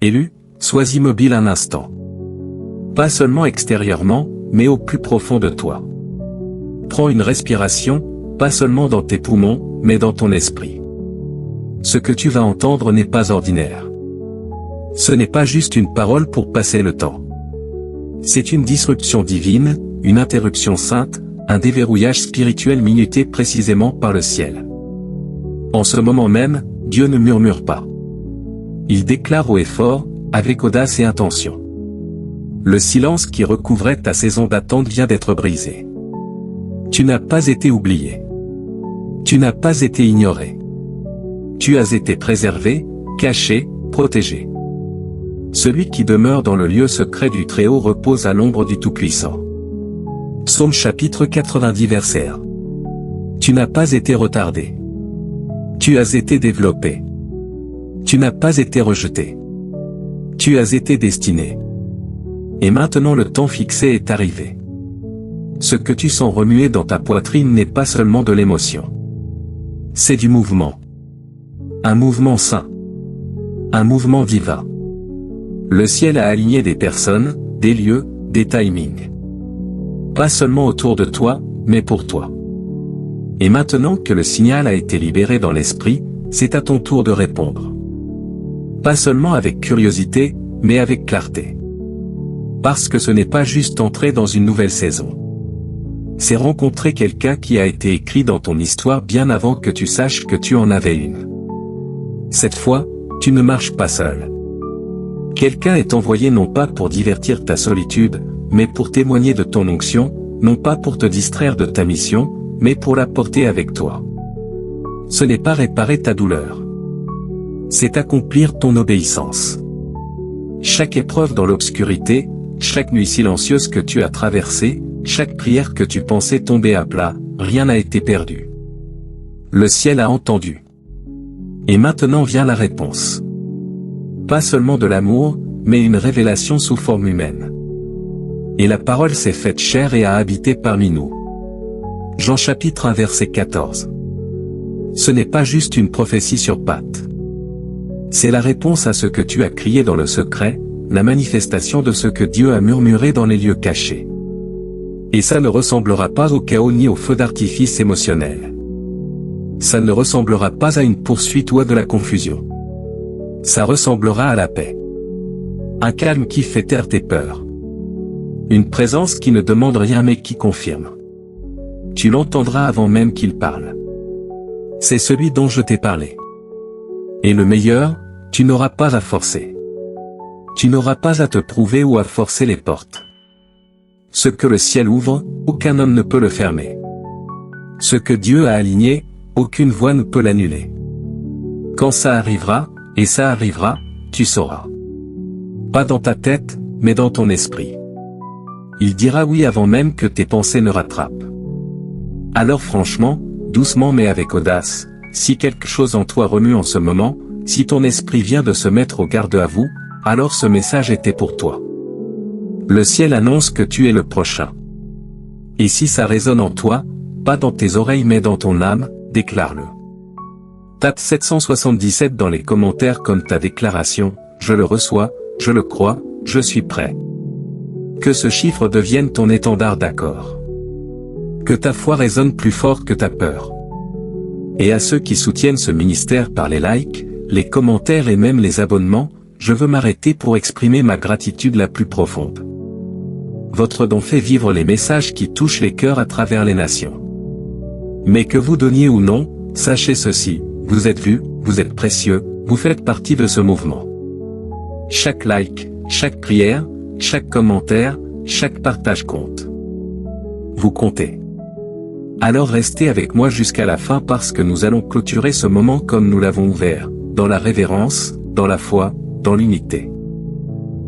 Élu, sois immobile un instant. Pas seulement extérieurement, mais au plus profond de toi. Prends une respiration, pas seulement dans tes poumons, mais dans ton esprit. Ce que tu vas entendre n'est pas ordinaire. Ce n'est pas juste une parole pour passer le temps. C'est une disruption divine, une interruption sainte, un déverrouillage spirituel minuté précisément par le ciel. En ce moment même, Dieu ne murmure pas. Il déclare haut et fort, avec audace et intention. Le silence qui recouvrait ta saison d'attente vient d'être brisé. Tu n'as pas été oublié. Tu n'as pas été ignoré. Tu as été préservé, caché, protégé. Celui qui demeure dans le lieu secret du Très-Haut repose à l'ombre du Tout-Puissant. Psaume chapitre 90 verset 1. Tu n'as pas été retardé. Tu as été développé. Tu n'as pas été rejeté. Tu as été destiné. Et maintenant le temps fixé est arrivé. Ce que tu sens remuer dans ta poitrine n'est pas seulement de l'émotion. C'est du mouvement. Un mouvement saint. Un mouvement divin. Le ciel a aligné des personnes, des lieux, des timings. Pas seulement autour de toi, mais pour toi. Et maintenant que le signal a été libéré dans l'esprit, c'est à ton tour de répondre. Pas seulement avec curiosité, mais avec clarté. Parce que ce n'est pas juste entrer dans une nouvelle saison. C'est rencontrer quelqu'un qui a été écrit dans ton histoire bien avant que tu saches que tu en avais une. Cette fois, tu ne marches pas seul. Quelqu'un est envoyé non pas pour divertir ta solitude, mais pour témoigner de ton onction, non pas pour te distraire de ta mission, mais pour la porter avec toi. Ce n'est pas réparer ta douleur. C'est accomplir ton obéissance. Chaque épreuve dans l'obscurité, chaque nuit silencieuse que tu as traversée, chaque prière que tu pensais tomber à plat, rien n'a été perdu. Le ciel a entendu. Et maintenant vient la réponse. Pas seulement de l'amour, mais une révélation sous forme humaine. Et la parole s'est faite chair et a habité parmi nous. Jean chapitre 1 verset 14. Ce n'est pas juste une prophétie sur pattes. C'est la réponse à ce que tu as crié dans le secret, la manifestation de ce que Dieu a murmuré dans les lieux cachés. Et ça ne ressemblera pas au chaos ni au feu d'artifice émotionnel. Ça ne ressemblera pas à une poursuite ou à de la confusion. Ça ressemblera à la paix. Un calme qui fait taire tes peurs. Une présence qui ne demande rien mais qui confirme. Tu l'entendras avant même qu'il parle. C'est celui dont je t'ai parlé. Et le meilleur, tu n'auras pas à forcer. Tu n'auras pas à te prouver ou à forcer les portes. Ce que le ciel ouvre, aucun homme ne peut le fermer. Ce que Dieu a aligné, aucune voix ne peut l'annuler. Quand ça arrivera, et ça arrivera, tu sauras. Pas dans ta tête, mais dans ton esprit. Il dira oui avant même que tes pensées ne rattrapent. Alors franchement, doucement mais avec audace, si quelque chose en toi remue en ce moment, si ton esprit vient de se mettre au garde à vous, alors ce message était pour toi. Le ciel annonce que tu es le prochain. Et si ça résonne en toi, pas dans tes oreilles mais dans ton âme, déclare-le. Tape 777 dans les commentaires comme ta déclaration, je le reçois, je le crois, je suis prêt. Que ce chiffre devienne ton étendard d'accord. Que ta foi résonne plus fort que ta peur. Et à ceux qui soutiennent ce ministère par les likes, les commentaires et même les abonnements, je veux m'arrêter pour exprimer ma gratitude la plus profonde. Votre don fait vivre les messages qui touchent les cœurs à travers les nations. Mais que vous donniez ou non, sachez ceci, vous êtes vus, vous êtes précieux, vous faites partie de ce mouvement. Chaque like, chaque prière, chaque commentaire, chaque partage compte. Vous comptez. Alors restez avec moi jusqu'à la fin parce que nous allons clôturer ce moment comme nous l'avons ouvert, dans la révérence, dans la foi, dans l'unité.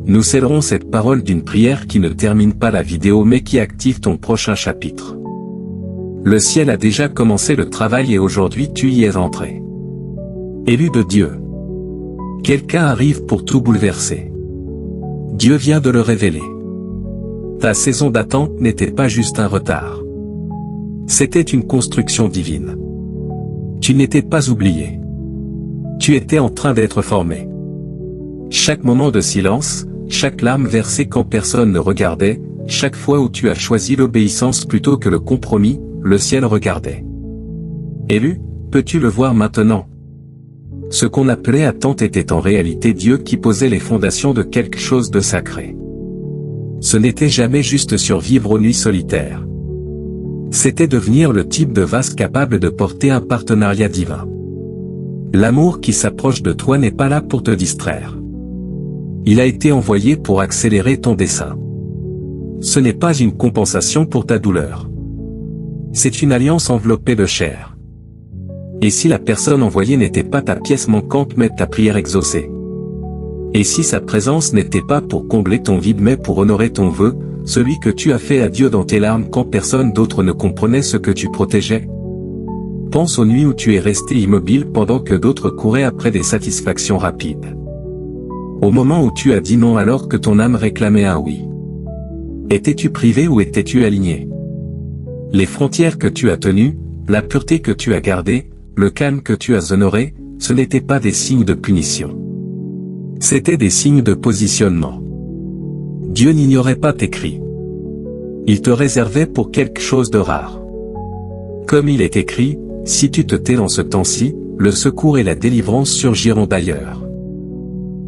Nous scellerons cette parole d'une prière qui ne termine pas la vidéo mais qui active ton prochain chapitre. Le ciel a déjà commencé le travail et aujourd'hui tu y es entré. Élu de Dieu. Quelqu'un arrive pour tout bouleverser. Dieu vient de le révéler. Ta saison d'attente n'était pas juste un retard. C'était une construction divine. Tu n'étais pas oublié. Tu étais en train d'être formé. Chaque moment de silence, chaque larme versée quand personne ne regardait, chaque fois où tu as choisi l'obéissance plutôt que le compromis, le ciel regardait. Élu, peux-tu le voir maintenant? Ce qu'on appelait attente était en réalité Dieu qui posait les fondations de quelque chose de sacré. Ce n'était jamais juste survivre aux nuits solitaires. C'était devenir le type de vase capable de porter un partenariat divin. L'amour qui s'approche de toi n'est pas là pour te distraire. Il a été envoyé pour accélérer ton dessein. Ce n'est pas une compensation pour ta douleur. C'est une alliance enveloppée de chair. Et si la personne envoyée n'était pas ta pièce manquante mais ta prière exaucée? Et si sa présence n'était pas pour combler ton vide mais pour honorer ton vœu, celui que tu as fait à Dieu dans tes larmes quand personne d'autre ne comprenait ce que tu protégeais? Pense aux nuits où tu es resté immobile pendant que d'autres couraient après des satisfactions rapides. Au moment où tu as dit non alors que ton âme réclamait un oui. Étais-tu privé ou étais-tu aligné? Les frontières que tu as tenues, la pureté que tu as gardée, le calme que tu as honoré, ce n'étaient pas des signes de punition. C'étaient des signes de positionnement. Dieu n'ignorait pas tes cris. Il te réservait pour quelque chose de rare. Comme il est écrit, si tu te tais dans ce temps-ci, le secours et la délivrance surgiront d'ailleurs.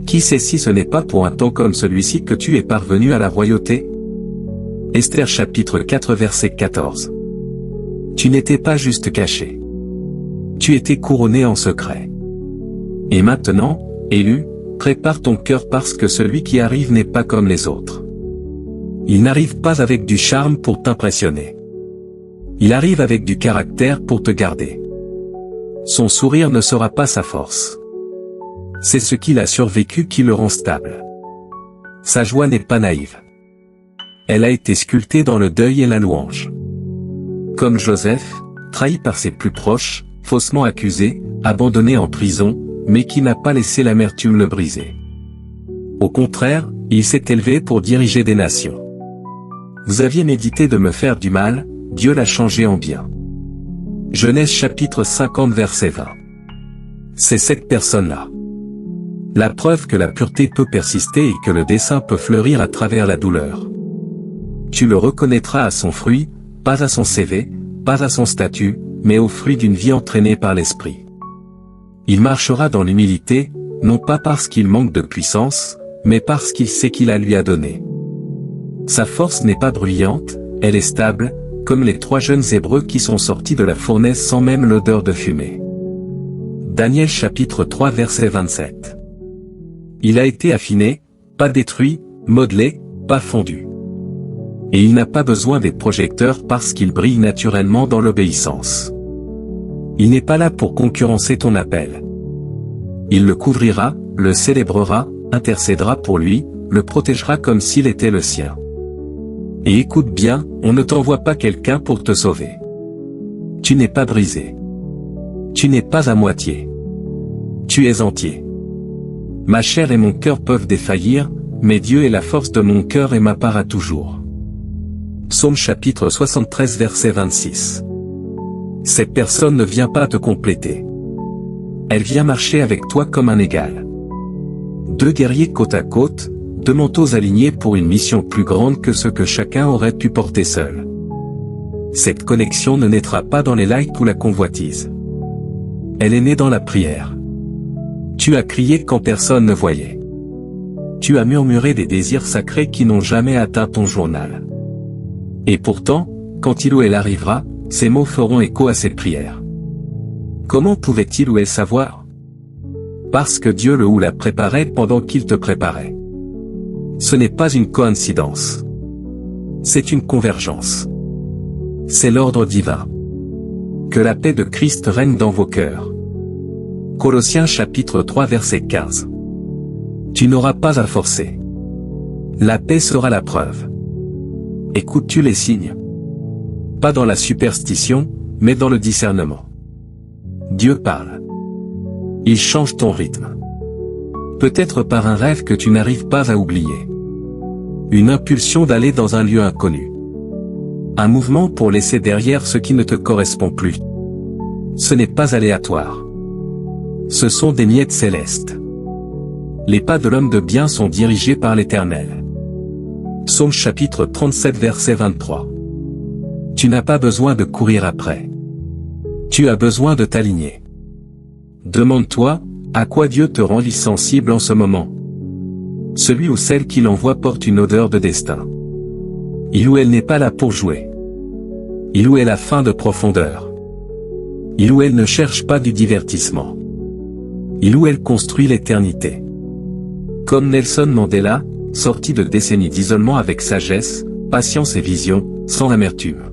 Qui sait si ce n'est pas pour un temps comme celui-ci que tu es parvenu à la royauté? Esther chapitre 4 verset 14. Tu n'étais pas juste caché. Tu étais couronné en secret. Et maintenant, élu, prépare ton cœur parce que celui qui arrive n'est pas comme les autres. Il n'arrive pas avec du charme pour t'impressionner. Il arrive avec du caractère pour te garder. Son sourire ne sera pas sa force. C'est ce qu'il a survécu qui le rend stable. Sa joie n'est pas naïve. Elle a été sculptée dans le deuil et la louange. Comme Joseph, trahi par ses plus proches, faussement accusé, abandonné en prison, mais qui n'a pas laissé l'amertume le briser. Au contraire, il s'est élevé pour diriger des nations. Vous aviez médité de me faire du mal, Dieu l'a changé en bien. Genèse chapitre 50 verset 20. C'est cette personne-là. La preuve que la pureté peut persister et que le dessein peut fleurir à travers la douleur. Tu le reconnaîtras à son fruit, pas à son CV, pas à son statut, mais au fruit d'une vie entraînée par l'esprit. Il marchera dans l'humilité, non pas parce qu'il manque de puissance, mais parce qu'il sait qui la lui a donnée. Sa force n'est pas bruyante, elle est stable, comme les 3 jeunes Hébreux qui sont sortis de la fournaise sans même l'odeur de fumée. Daniel chapitre 3 verset 27. Il a été affiné, pas détruit, modelé, pas fondu. Et il n'a pas besoin des projecteurs parce qu'il brille naturellement dans l'obéissance. Il n'est pas là pour concurrencer ton appel. Il le couvrira, le célébrera, intercédera pour lui, le protégera comme s'il était le sien. Et écoute bien, on ne t'envoie pas quelqu'un pour te sauver. Tu n'es pas brisé. Tu n'es pas à moitié. Tu es entier. Ma chair et mon cœur peuvent défaillir, mais Dieu est la force de mon cœur et ma part à toujours. Psaume chapitre 73 verset 26. Cette personne ne vient pas te compléter. Elle vient marcher avec toi comme un égal. 2 guerriers côte à côte, 2 manteaux alignés pour une mission plus grande que ce que chacun aurait pu porter seul. Cette connexion ne naîtra pas dans les likes ou la convoitise. Elle est née dans la prière. Tu as crié quand personne ne voyait. Tu as murmuré des désirs sacrés qui n'ont jamais atteint ton journal. Et pourtant, quand il ou elle arrivera, ces mots feront écho à cette prière. Comment pouvait-il ou elle savoir? Parce que Dieu le ou la préparait pendant qu'il te préparait. Ce n'est pas une coïncidence. C'est une convergence. C'est l'ordre divin. Que la paix de Christ règne dans vos cœurs. Colossiens chapitre 3 verset 15. Tu n'auras pas à forcer. La paix sera la preuve. Écoutes-tu les signes? Pas dans la superstition, mais dans le discernement. Dieu parle. Il change ton rythme. Peut-être par un rêve que tu n'arrives pas à oublier. Une impulsion d'aller dans un lieu inconnu. Un mouvement pour laisser derrière ce qui ne te correspond plus. Ce n'est pas aléatoire. Ce sont des miettes célestes. Les pas de l'homme de bien sont dirigés par l'Éternel. Psaume chapitre 37 verset 23. Tu n'as pas besoin de courir après. Tu as besoin de t'aligner. Demande-toi, à quoi Dieu te rend sensible en ce moment. Celui ou celle qui l'envoie porte une odeur de destin. Il ou elle n'est pas là pour jouer. Il ou elle a faim de profondeur. Il ou elle ne cherche pas du divertissement. Il ou elle construit l'éternité. Comme Nelson Mandela, sorti de décennies d'isolement avec sagesse, patience et vision, sans amertume.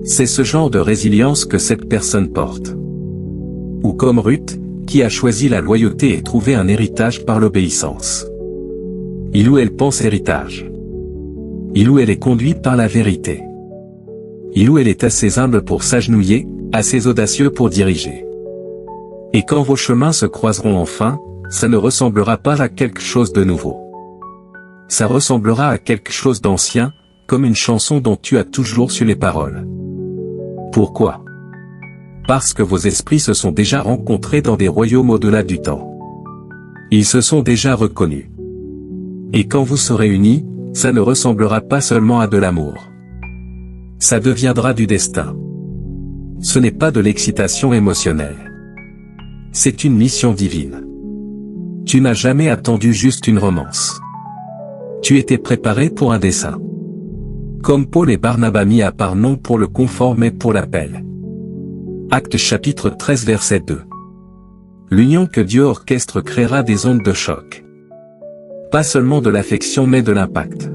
C'est ce genre de résilience que cette personne porte. Ou comme Ruth, qui a choisi la loyauté et trouvé un héritage par l'obéissance. Il ou elle pense héritage. Il ou elle est conduit par la vérité. Il ou elle est assez humble pour s'agenouiller, assez audacieux pour diriger. Et quand vos chemins se croiseront enfin, ça ne ressemblera pas à quelque chose de nouveau. Ça ressemblera à quelque chose d'ancien, comme une chanson dont tu as toujours su les paroles. Pourquoi? Parce que vos esprits se sont déjà rencontrés dans des royaumes au-delà du temps. Ils se sont déjà reconnus. Et quand vous serez unis, ça ne ressemblera pas seulement à de l'amour. Ça deviendra du destin. Ce n'est pas de l'excitation émotionnelle. C'est une mission divine. Tu n'as jamais attendu juste une romance. Tu étais préparé pour un dessein. Comme Paul et Barnabas mis à part non pour le confort mais pour l'appel. Actes chapitre 13 verset 2. L'union que Dieu orchestre créera des ondes de choc. Pas seulement de l'affection mais de l'impact.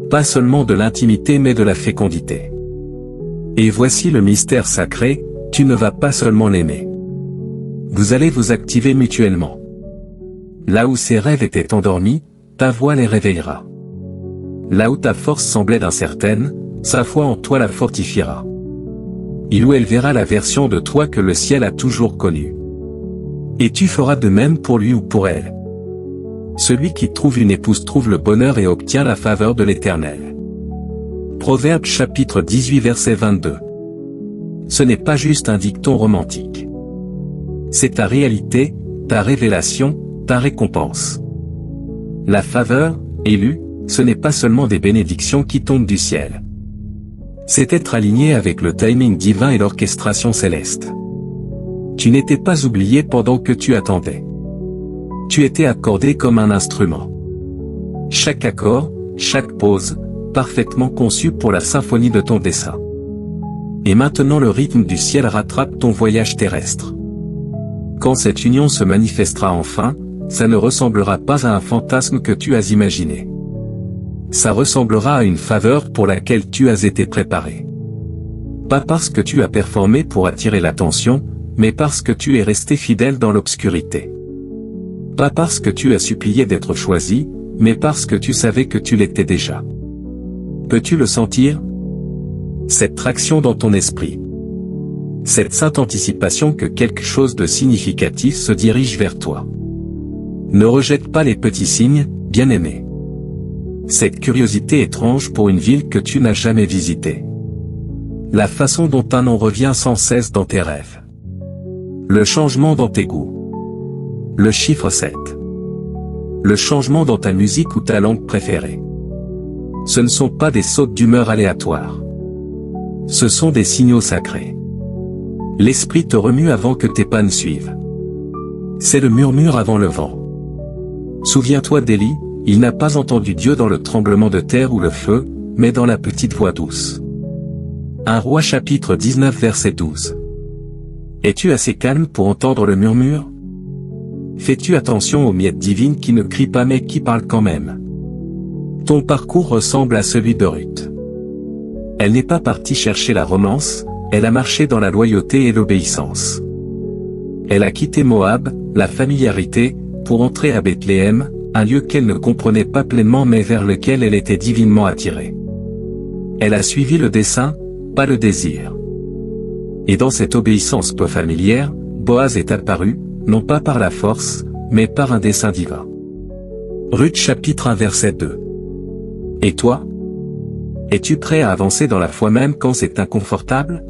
Pas seulement de l'intimité mais de la fécondité. Et voici le mystère sacré, tu ne vas pas seulement l'aimer. Vous allez vous activer mutuellement. Là où ses rêves étaient endormis, ta voix les réveillera. Là où ta force semblait incertaine, sa foi en toi la fortifiera. Il ou elle verra la version de toi que le ciel a toujours connue. Et tu feras de même pour lui ou pour elle. Celui qui trouve une épouse trouve le bonheur et obtient la faveur de l'Éternel. Proverbe chapitre 18 verset 22. Ce n'est pas juste un dicton romantique. C'est ta réalité, ta révélation, ta récompense. La faveur, élue, ce n'est pas seulement des bénédictions qui tombent du ciel. C'est être aligné avec le timing divin et l'orchestration céleste. Tu n'étais pas oublié pendant que tu attendais. Tu étais accordé comme un instrument. Chaque accord, chaque pause, parfaitement conçu pour la symphonie de ton dessein. Et maintenant le rythme du ciel rattrape ton voyage terrestre. Quand cette union se manifestera enfin, ça ne ressemblera pas à un fantasme que tu as imaginé. Ça ressemblera à une faveur pour laquelle tu as été préparé. Pas parce que tu as performé pour attirer l'attention, mais parce que tu es resté fidèle dans l'obscurité. Pas parce que tu as supplié d'être choisi, mais parce que tu savais que tu l'étais déjà. Peux-tu le sentir? Cette traction dans ton esprit. Cette sainte anticipation que quelque chose de significatif se dirige vers toi. Ne rejette pas les petits signes, bien-aimé. Cette curiosité étrange pour une ville que tu n'as jamais visitée. La façon dont un nom revient sans cesse dans tes rêves. Le changement dans tes goûts. Le chiffre 7. Le changement dans ta musique ou ta langue préférée. Ce ne sont pas des sautes d'humeur aléatoires. Ce sont des signaux sacrés. L'esprit te remue avant que tes pas ne suivent. C'est le murmure avant le vent. Souviens-toi d'Élie, il n'a pas entendu Dieu dans le tremblement de terre ou le feu, mais dans la petite voix douce. 1 Roi chapitre 19 verset 12. Es-tu assez calme pour entendre le murmure? Fais-tu attention aux miettes divines qui ne crient pas mais qui parlent quand même? Ton parcours ressemble à celui de Ruth. Elle n'est pas partie chercher la romance, elle a marché dans la loyauté et l'obéissance. Elle a quitté Moab, la familiarité, pour entrer à Bethléem, un lieu qu'elle ne comprenait pas pleinement mais vers lequel elle était divinement attirée. Elle a suivi le dessein, pas le désir. Et dans cette obéissance peu familière, Boaz est apparu, non pas par la force, mais par un dessein divin. Ruth chapitre 1 verset 2. Et toi? Es-tu prêt à avancer dans la foi même quand c'est inconfortable?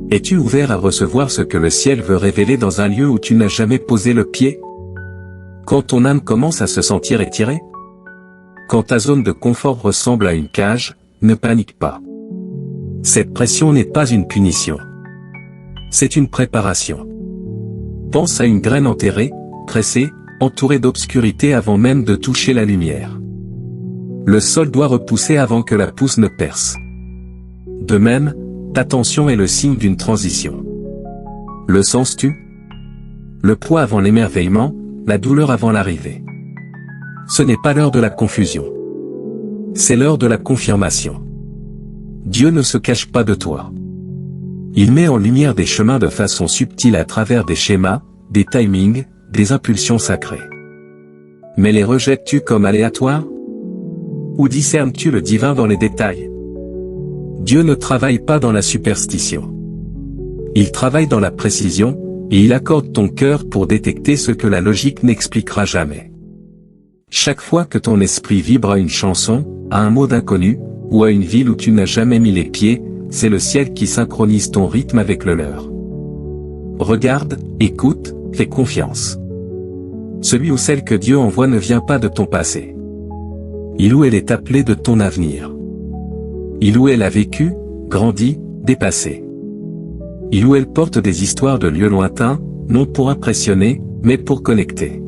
Es-tu ouvert à recevoir ce que le ciel veut révéler dans un lieu où tu n'as jamais posé le pied? Quand ton âme commence à se sentir étirée? Quand ta zone de confort ressemble à une cage, ne panique pas. Cette pression n'est pas une punition. C'est une préparation. Pense à une graine enterrée, pressée, entourée d'obscurité avant même de toucher la lumière. Le sol doit repousser avant que la pousse ne perce. De même, ta tension est le signe d'une transition. Le sens-tu? Le poids avant l'émerveillement, la douleur avant l'arrivée. Ce n'est pas l'heure de la confusion. C'est l'heure de la confirmation. Dieu ne se cache pas de toi. Il met en lumière des chemins de façon subtile à travers des schémas, des timings, des impulsions sacrées. Mais les rejettes-tu comme aléatoires? Ou discernes-tu le divin dans les détails? Dieu ne travaille pas dans la superstition. Il travaille dans la précision, et il accorde ton cœur pour détecter ce que la logique n'expliquera jamais. Chaque fois que ton esprit vibre à une chanson, à un mot d'inconnu, ou à une ville où tu n'as jamais mis les pieds, c'est le ciel qui synchronise ton rythme avec le leur. Regarde, écoute, fais confiance. Celui ou celle que Dieu envoie ne vient pas de ton passé. Il ou elle est appelé de ton avenir. Il ou elle a vécu, grandi, dépassé. Il ou elle porte des histoires de lieux lointains, non pour impressionner, mais pour connecter.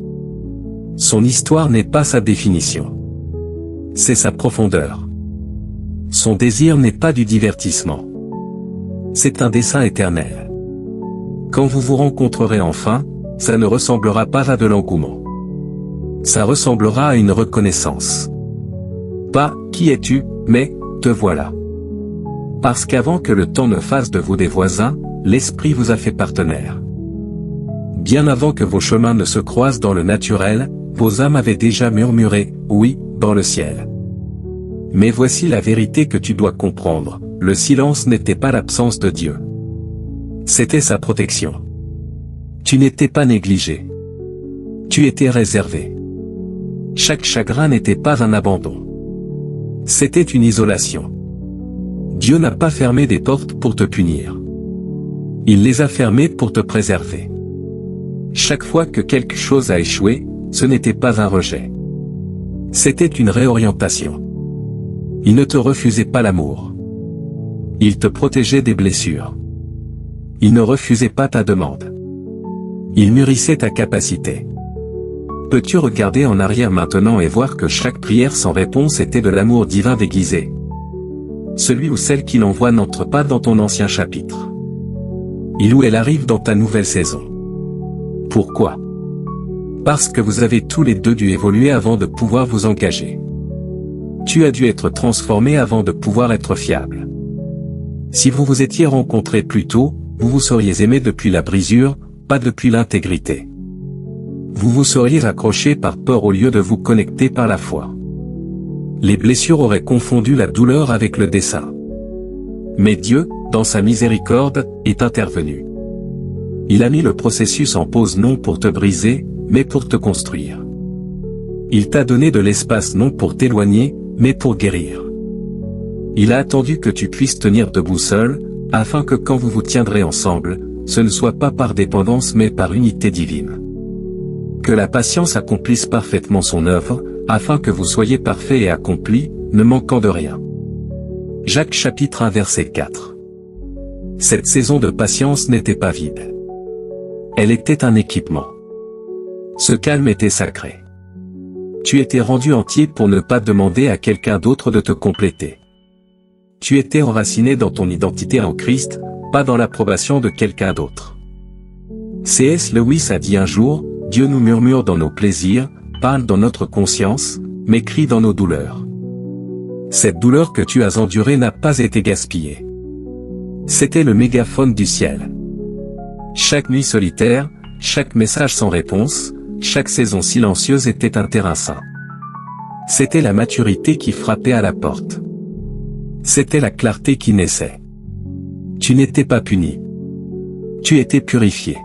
Son histoire n'est pas sa définition. C'est sa profondeur. Son désir n'est pas du divertissement. C'est un dessein éternel. Quand vous vous rencontrerez enfin, ça ne ressemblera pas à de l'engouement. Ça ressemblera à une reconnaissance. Pas « qui es-tu » mais « te voilà ». Parce qu'avant que le temps ne fasse de vous des voisins, l'Esprit vous a fait partenaire. Bien avant que vos chemins ne se croisent dans le naturel, vos âmes avaient déjà murmuré « oui » dans le ciel. Mais voici la vérité que tu dois comprendre, le silence n'était pas l'absence de Dieu. C'était sa protection. Tu n'étais pas négligé. Tu étais réservé. Chaque chagrin n'était pas un abandon. C'était une isolation. Dieu n'a pas fermé des portes pour te punir. Il les a fermées pour te préserver. Chaque fois que quelque chose a échoué, ce n'était pas un rejet. C'était une réorientation. Il ne te refusait pas l'amour. Il te protégeait des blessures. Il ne refusait pas ta demande. Il mûrissait ta capacité. Peux-tu regarder en arrière maintenant et voir que chaque prière sans réponse était de l'amour divin déguisé? Celui ou celle qui l'envoie n'entre pas dans ton ancien chapitre. Il ou elle arrive dans ta nouvelle saison. Pourquoi? Parce que vous avez tous les deux dû évoluer avant de pouvoir vous engager. Tu as dû être transformé avant de pouvoir être fiable. Si vous vous étiez rencontrés plus tôt, vous vous seriez aimé depuis la brisure, pas depuis l'intégrité. Vous vous seriez accrochés par peur au lieu de vous connecter par la foi. Les blessures auraient confondu la douleur avec le dessein. Mais Dieu, dans sa miséricorde, est intervenu. Il a mis le processus en pause non pour te briser, mais pour te construire. Il t'a donné de l'espace non pour t'éloigner, mais pour guérir. Il a attendu que tu puisses tenir debout seul, afin que quand vous vous tiendrez ensemble, ce ne soit pas par dépendance mais par unité divine. Que la patience accomplisse parfaitement son œuvre, afin que vous soyez parfaits et accomplis, ne manquant de rien. Jacques chapitre 1 verset 4. Cette saison de patience n'était pas vide. Elle était un équipement. Ce calme était sacré. Tu étais rendu entier pour ne pas demander à quelqu'un d'autre de te compléter. Tu étais enraciné dans ton identité en Christ, pas dans l'approbation de quelqu'un d'autre. C.S. Lewis a dit un jour, Dieu nous murmure dans nos plaisirs, parle dans notre conscience, mais crie dans nos douleurs. Cette douleur que tu as endurée n'a pas été gaspillée. C'était le mégaphone du ciel. Chaque nuit solitaire, chaque message sans réponse, chaque saison silencieuse était un terrain saint. C'était la maturité qui frappait à la porte. C'était la clarté qui naissait. Tu n'étais pas puni. Tu étais purifié.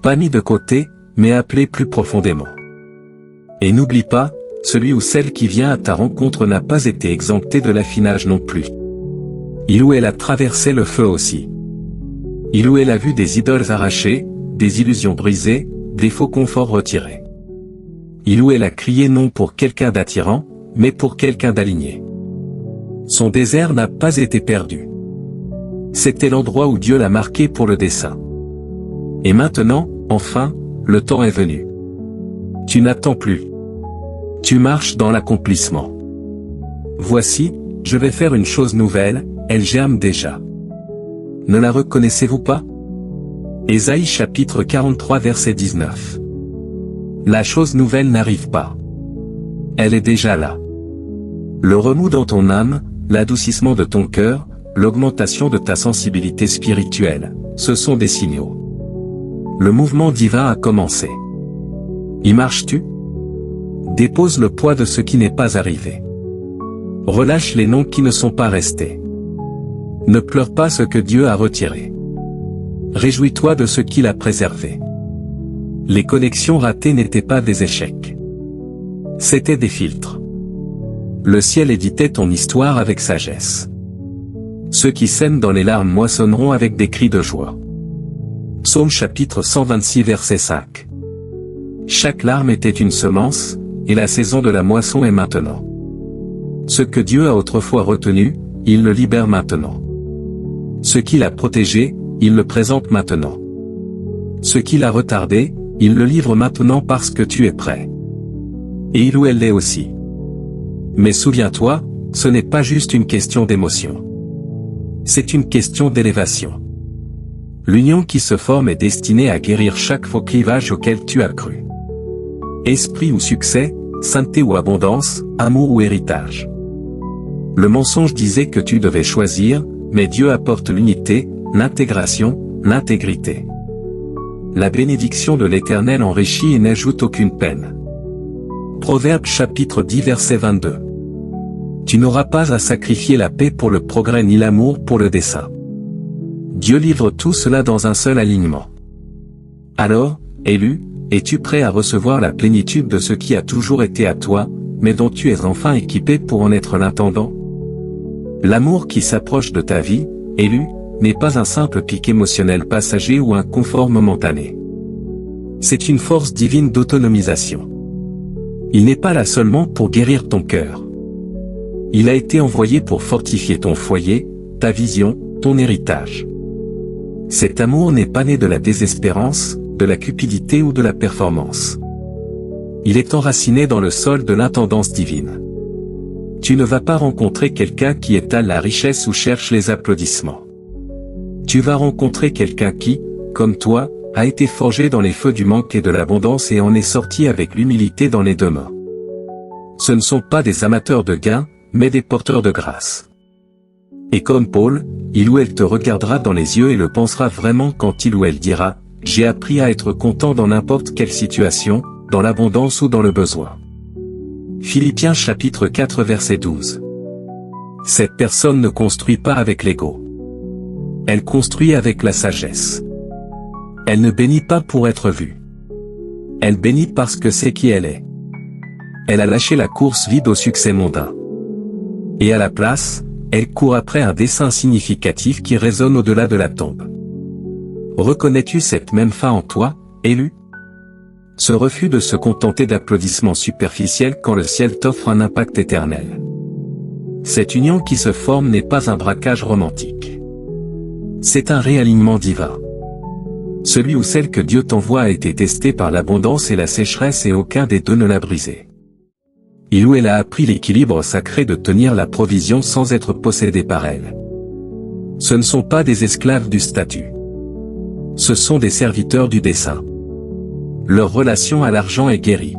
Pas mis de côté, mais appelé plus profondément. Et n'oublie pas, celui ou celle qui vient à ta rencontre n'a pas été exempté de l'affinage non plus. Il ou elle a traversé le feu aussi. Il ou elle a vu des idoles arrachées, des illusions brisées, des faux conforts retirés. Il ou elle a crié non pour quelqu'un d'attirant, mais pour quelqu'un d'aligné. Son désert n'a pas été perdu. C'était l'endroit où Dieu l'a marqué pour le dessein. Et maintenant, enfin, le temps est venu. Tu n'attends plus. Tu marches dans l'accomplissement. Voici, je vais faire une chose nouvelle, elle germe déjà. Ne la reconnaissez-vous pas? Ésaïe chapitre 43 verset 19. La chose nouvelle n'arrive pas. Elle est déjà là. Le remous dans ton âme, l'adoucissement de ton cœur, l'augmentation de ta sensibilité spirituelle, ce sont des signaux. Le mouvement divin a commencé. Y marches-tu? Dépose le poids de ce qui n'est pas arrivé. Relâche les noms qui ne sont pas restés. Ne pleure pas ce que Dieu a retiré. Réjouis-toi de ce qu'il a préservé. Les connexions ratées n'étaient pas des échecs. C'étaient des filtres. Le ciel éditait ton histoire avec sagesse. Ceux qui sèment dans les larmes moissonneront avec des cris de joie. Psaume chapitre 126 verset 5. Chaque larme était une semence, et la saison de la moisson est maintenant. Ce que Dieu a autrefois retenu, il le libère maintenant. Ce qu'il a protégé, il le présente maintenant. Ce qu'il a retardé, il le livre maintenant parce que tu es prêt. Et il ou elle l'est aussi. Mais souviens-toi, ce n'est pas juste une question d'émotion. C'est une question d'élévation. L'union qui se forme est destinée à guérir chaque faux clivage auquel tu as cru. Esprit ou succès, sainteté ou abondance, amour ou héritage. Le mensonge disait que tu devais choisir, mais Dieu apporte l'unité, l'intégration, l'intégrité. La bénédiction de l'Éternel enrichit et n'ajoute aucune peine. Proverbe chapitre 10 verset 22. Tu n'auras pas à sacrifier la paix pour le progrès ni l'amour pour le dessein. Dieu livre tout cela dans un seul alignement. Alors, élu, es-tu prêt à recevoir la plénitude de ce qui a toujours été à toi, mais dont tu es enfin équipé pour en être l'intendant? L'amour qui s'approche de ta vie, élu, n'est pas un simple pic émotionnel passager ou un confort momentané. C'est une force divine d'autonomisation. Il n'est pas là seulement pour guérir ton cœur. Il a été envoyé pour fortifier ton foyer, ta vision, ton héritage. Cet amour n'est pas né de la désespérance, de la cupidité ou de la performance. Il est enraciné dans le sol de l'intendance divine. Tu ne vas pas rencontrer quelqu'un qui étale la richesse ou cherche les applaudissements. Tu vas rencontrer quelqu'un qui, comme toi, a été forgé dans les feux du manque et de l'abondance et en est sorti avec l'humilité dans les deux mains. Ce ne sont pas des amateurs de gains, mais des porteurs de grâce. Et comme Paul, il ou elle te regardera dans les yeux et le pensera vraiment quand il ou elle dira « J'ai appris à être content dans n'importe quelle situation, dans l'abondance ou dans le besoin. » Philippiens chapitre 4 verset 12. Cette personne ne construit pas avec l'ego. Elle construit avec la sagesse. Elle ne bénit pas pour être vue. Elle bénit parce que c'est qui elle est. Elle a lâché la course vide au succès mondain. Et à la place, elle court après un dessein significatif qui résonne au-delà de la tombe. Reconnais-tu cette même fin en toi, élu? Ce refus de se contenter d'applaudissements superficiels quand le ciel t'offre un impact éternel. Cette union qui se forme n'est pas un braquage romantique. C'est un réalignement divin. Celui ou celle que Dieu t'envoie a été testé par l'abondance et la sécheresse et aucun des deux ne l'a brisé. Il ou elle a appris l'équilibre sacré de tenir la provision sans être possédé par elle. Ce ne sont pas des esclaves du statut. Ce sont des serviteurs du dessein. Leur relation à l'argent est guérie.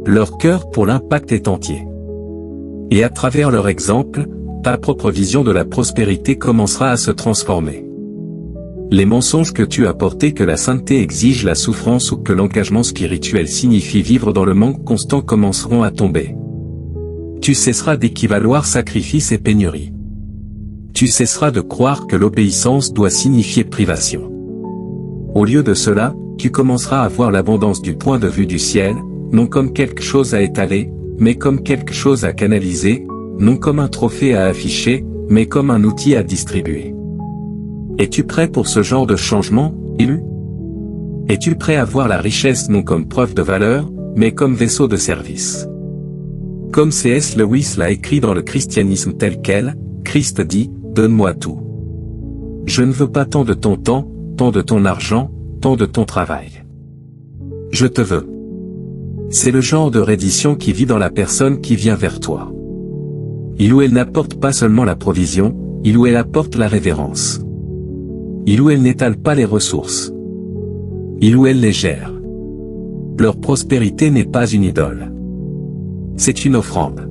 Leur cœur pour l'impact est entier. Et à travers leur exemple, ta propre vision de la prospérité commencera à se transformer. Les mensonges que tu as portés que la sainteté exige la souffrance ou que l'engagement spirituel signifie vivre dans le manque constant commenceront à tomber. Tu cesseras d'équivaloir sacrifice et pénurie. Tu cesseras de croire que l'obéissance doit signifier privation. Au lieu de cela, tu commenceras à voir l'abondance du point de vue du ciel, non comme quelque chose à étaler, mais comme quelque chose à canaliser, non comme un trophée à afficher, mais comme un outil à distribuer. Es-tu prêt pour ce genre de changement, élu? Es-tu prêt à voir la richesse non comme preuve de valeur, mais comme vaisseau de service. Comme C.S. Lewis l'a écrit dans le christianisme tel quel, Christ dit, « Donne-moi tout. Je ne veux pas tant de ton temps, tant de ton argent, tant de ton travail. Je te veux. » C'est le genre de reddition qui vit dans la personne qui vient vers toi. Il ou elle n'apporte pas seulement la provision, il ou elle apporte la révérence. Il ou elle n'étale pas les ressources. Il ou elle les gère. Leur prospérité n'est pas une idole. C'est une offrande.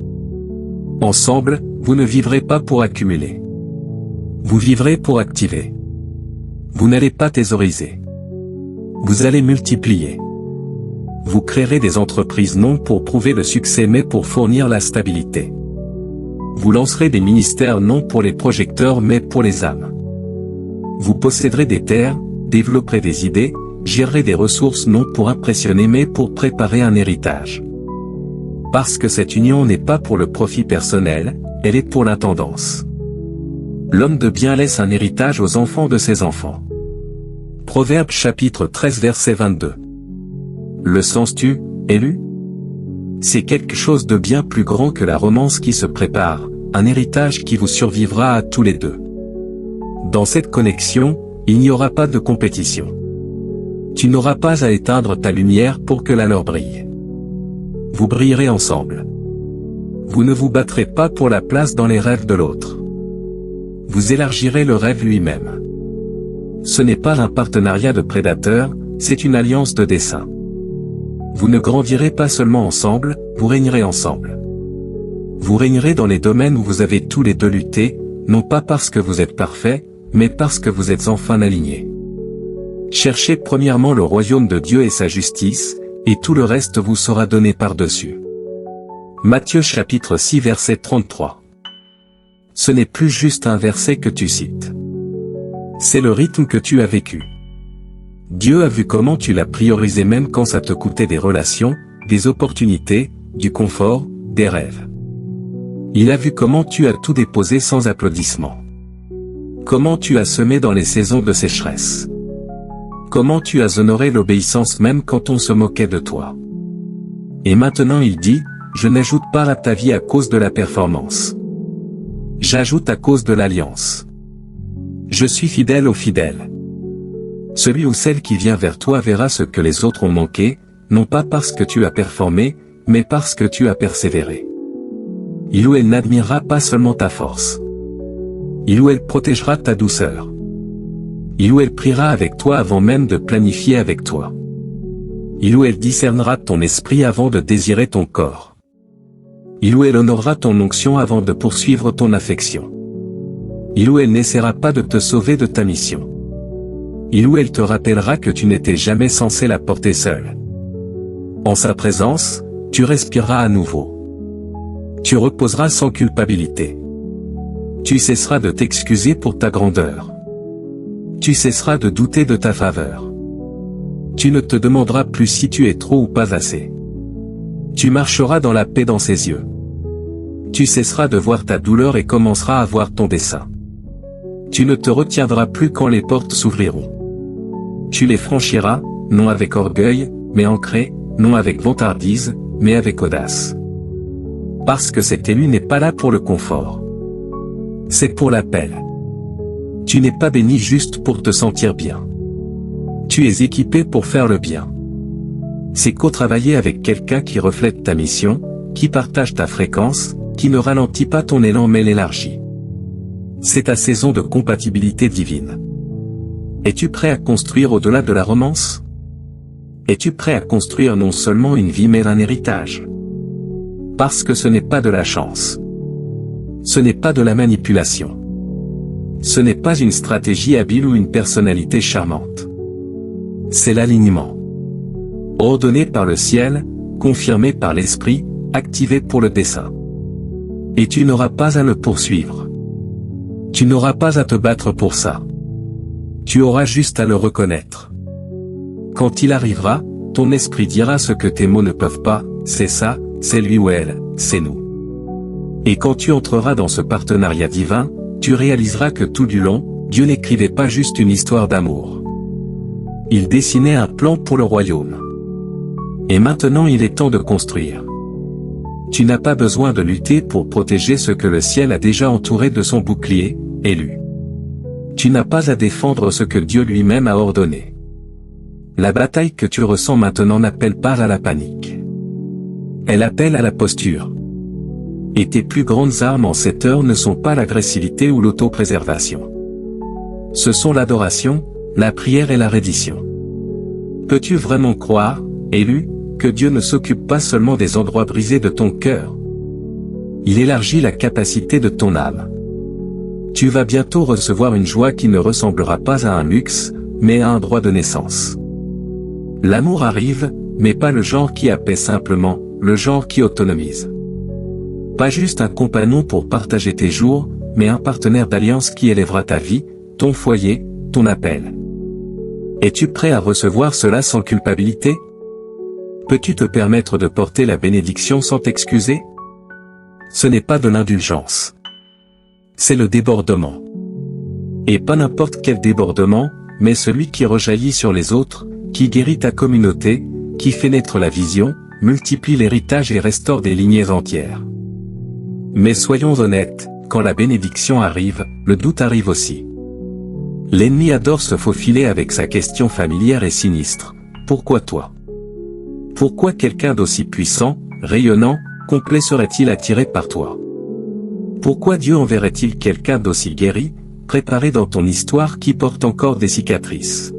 Ensemble, vous ne vivrez pas pour accumuler. Vous vivrez pour activer. Vous n'allez pas thésauriser. Vous allez multiplier. Vous créerez des entreprises non pour prouver le succès mais pour fournir la stabilité. Vous lancerez des ministères non pour les projecteurs mais pour les âmes. Vous posséderez des terres, développerez des idées, gérerez des ressources non pour impressionner mais pour préparer un héritage. Parce que cette union n'est pas pour le profit personnel, elle est pour l'intendance. L'homme de bien laisse un héritage aux enfants de ses enfants. Proverbes chapitre 13 verset 22. Le sens-tu, élu? C'est quelque chose de bien plus grand que la romance qui se prépare, un héritage qui vous survivra à tous les deux. Dans cette connexion, il n'y aura pas de compétition. Tu n'auras pas à éteindre ta lumière pour que la leur brille. Vous brillerez ensemble. Vous ne vous battrez pas pour la place dans les rêves de l'autre. Vous élargirez le rêve lui-même. Ce n'est pas un partenariat de prédateurs, c'est une alliance de dessein. Vous ne grandirez pas seulement ensemble, vous régnerez ensemble. Vous régnerez dans les domaines où vous avez tous les deux lutté, non pas parce que vous êtes parfait, mais parce que vous êtes enfin alignés. Cherchez premièrement le royaume de Dieu et sa justice, et tout le reste vous sera donné par-dessus. Matthieu chapitre 6 verset 33. Ce n'est plus juste un verset que tu cites. C'est le rythme que tu as vécu. Dieu a vu comment tu l'as priorisé même quand ça te coûtait des relations, des opportunités, du confort, des rêves. Il a vu comment tu as tout déposé sans applaudissement. Comment tu as semé dans les saisons de sécheresse. Comment tu as honoré l'obéissance même quand on se moquait de toi. Et maintenant il dit, je n'ajoute pas à ta vie à cause de la performance. J'ajoute à cause de l'alliance. Je suis fidèle aux fidèles. Celui ou celle qui vient vers toi verra ce que les autres ont manqué, non pas parce que tu as performé, mais parce que tu as persévéré. Il ou elle n'admirera pas seulement ta force. Il ou elle protégera ta douceur. Il ou elle priera avec toi avant même de planifier avec toi. Il ou elle discernera ton esprit avant de désirer ton corps. Il ou elle honorera ton onction avant de poursuivre ton affection. Il ou elle n'essaiera pas de te sauver de ta mission. Il ou elle te rappellera que tu n'étais jamais censé la porter seule. En sa présence, tu respireras à nouveau. Tu reposeras sans culpabilité. Tu cesseras de t'excuser pour ta grandeur. Tu cesseras de douter de ta faveur. Tu ne te demanderas plus si tu es trop ou pas assez. Tu marcheras dans la paix dans ses yeux. Tu cesseras de voir ta douleur et commenceras à voir ton dessein. Tu ne te retiendras plus quand les portes s'ouvriront. Tu les franchiras, non avec orgueil, mais ancré, non avec vantardise, mais avec audace. Parce que cet élu n'est pas là pour le confort. C'est pour l'appel. Tu n'es pas béni juste pour te sentir bien. Tu es équipé pour faire le bien. C'est co-travailler avec quelqu'un qui reflète ta mission, qui partage ta fréquence, qui ne ralentit pas ton élan mais l'élargit. C'est ta saison de compatibilité divine. Es-tu prêt à construire au-delà de la romance? Es-tu prêt à construire non seulement une vie mais un héritage? Parce que ce n'est pas de la chance. Ce n'est pas de la manipulation. Ce n'est pas une stratégie habile ou une personnalité charmante. C'est l'alignement. Ordonné par le ciel, confirmé par l'esprit, activé pour le dessein. Et tu n'auras pas à le poursuivre. Tu n'auras pas à te battre pour ça. Tu auras juste à le reconnaître. Quand il arrivera, ton esprit dira ce que tes mots ne peuvent pas, c'est ça, c'est lui ou elle, c'est nous. Et quand tu entreras dans ce partenariat divin, tu réaliseras que tout du long, Dieu n'écrivait pas juste une histoire d'amour. Il dessinait un plan pour le royaume. Et maintenant il est temps de construire. Tu n'as pas besoin de lutter pour protéger ce que le ciel a déjà entouré de son bouclier, élu. Tu n'as pas à défendre ce que Dieu lui-même a ordonné. La bataille que tu ressens maintenant n'appelle pas à la panique. Elle appelle à la posture. Et tes plus grandes armes en cette heure ne sont pas l'agressivité ou l'autopréservation. Ce sont l'adoration, la prière et la reddition. Peux-tu vraiment croire, élu, que Dieu ne s'occupe pas seulement des endroits brisés de ton cœur? Il élargit la capacité de ton âme. Tu vas bientôt recevoir une joie qui ne ressemblera pas à un luxe, mais à un droit de naissance. L'amour arrive, mais pas le genre qui apaise simplement, le genre qui autonomise. Pas juste un compagnon pour partager tes jours, mais un partenaire d'alliance qui élèvera ta vie, ton foyer, ton appel. Es-tu prêt à recevoir cela sans culpabilité? Peux-tu te permettre de porter la bénédiction sans t'excuser? Ce n'est pas de l'indulgence. C'est le débordement. Et pas n'importe quel débordement, mais celui qui rejaillit sur les autres, qui guérit ta communauté, qui fait naître la vision, multiplie l'héritage et restaure des lignées entières. Mais soyons honnêtes, quand la bénédiction arrive, le doute arrive aussi. L'ennemi adore se faufiler avec sa question familière et sinistre. Pourquoi toi? Pourquoi quelqu'un d'aussi puissant, rayonnant, complet serait-il attiré par toi? Pourquoi Dieu enverrait-il quelqu'un d'aussi guéri, préparé dans ton histoire qui porte encore des cicatrices?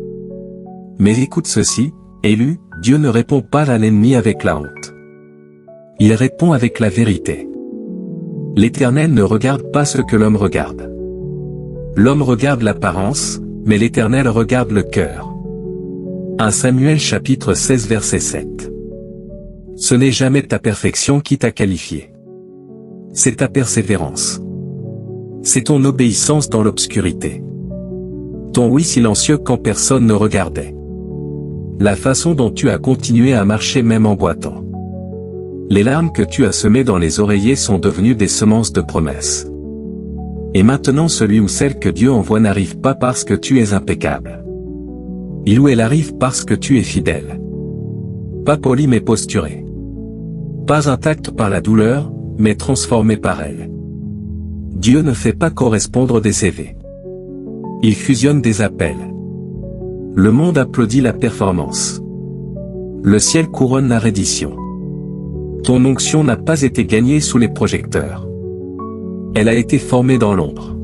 Mais écoute ceci, élu, Dieu ne répond pas à l'ennemi avec la honte. Il répond avec la vérité. L'Éternel ne regarde pas ce que l'homme regarde. L'homme regarde l'apparence, mais l'Éternel regarde le cœur. 1 Samuel chapitre 16 verset 7. Ce n'est jamais ta perfection qui t'a qualifié. C'est ta persévérance. C'est ton obéissance dans l'obscurité. Ton oui silencieux quand personne ne regardait. La façon dont tu as continué à marcher même en boitant. Les larmes que tu as semées dans les oreillers sont devenues des semences de promesses. Et maintenant celui ou celle que Dieu envoie n'arrive pas parce que tu es impeccable. Il ou elle arrive parce que tu es fidèle. Pas poli mais posturé. Pas intact par la douleur, mais transformé par elle. Dieu ne fait pas correspondre des CV. Il fusionne des appels. Le monde applaudit la performance. Le ciel couronne la reddition. Ton onction n'a pas été gagnée sous les projecteurs. Elle a été formée dans l'ombre.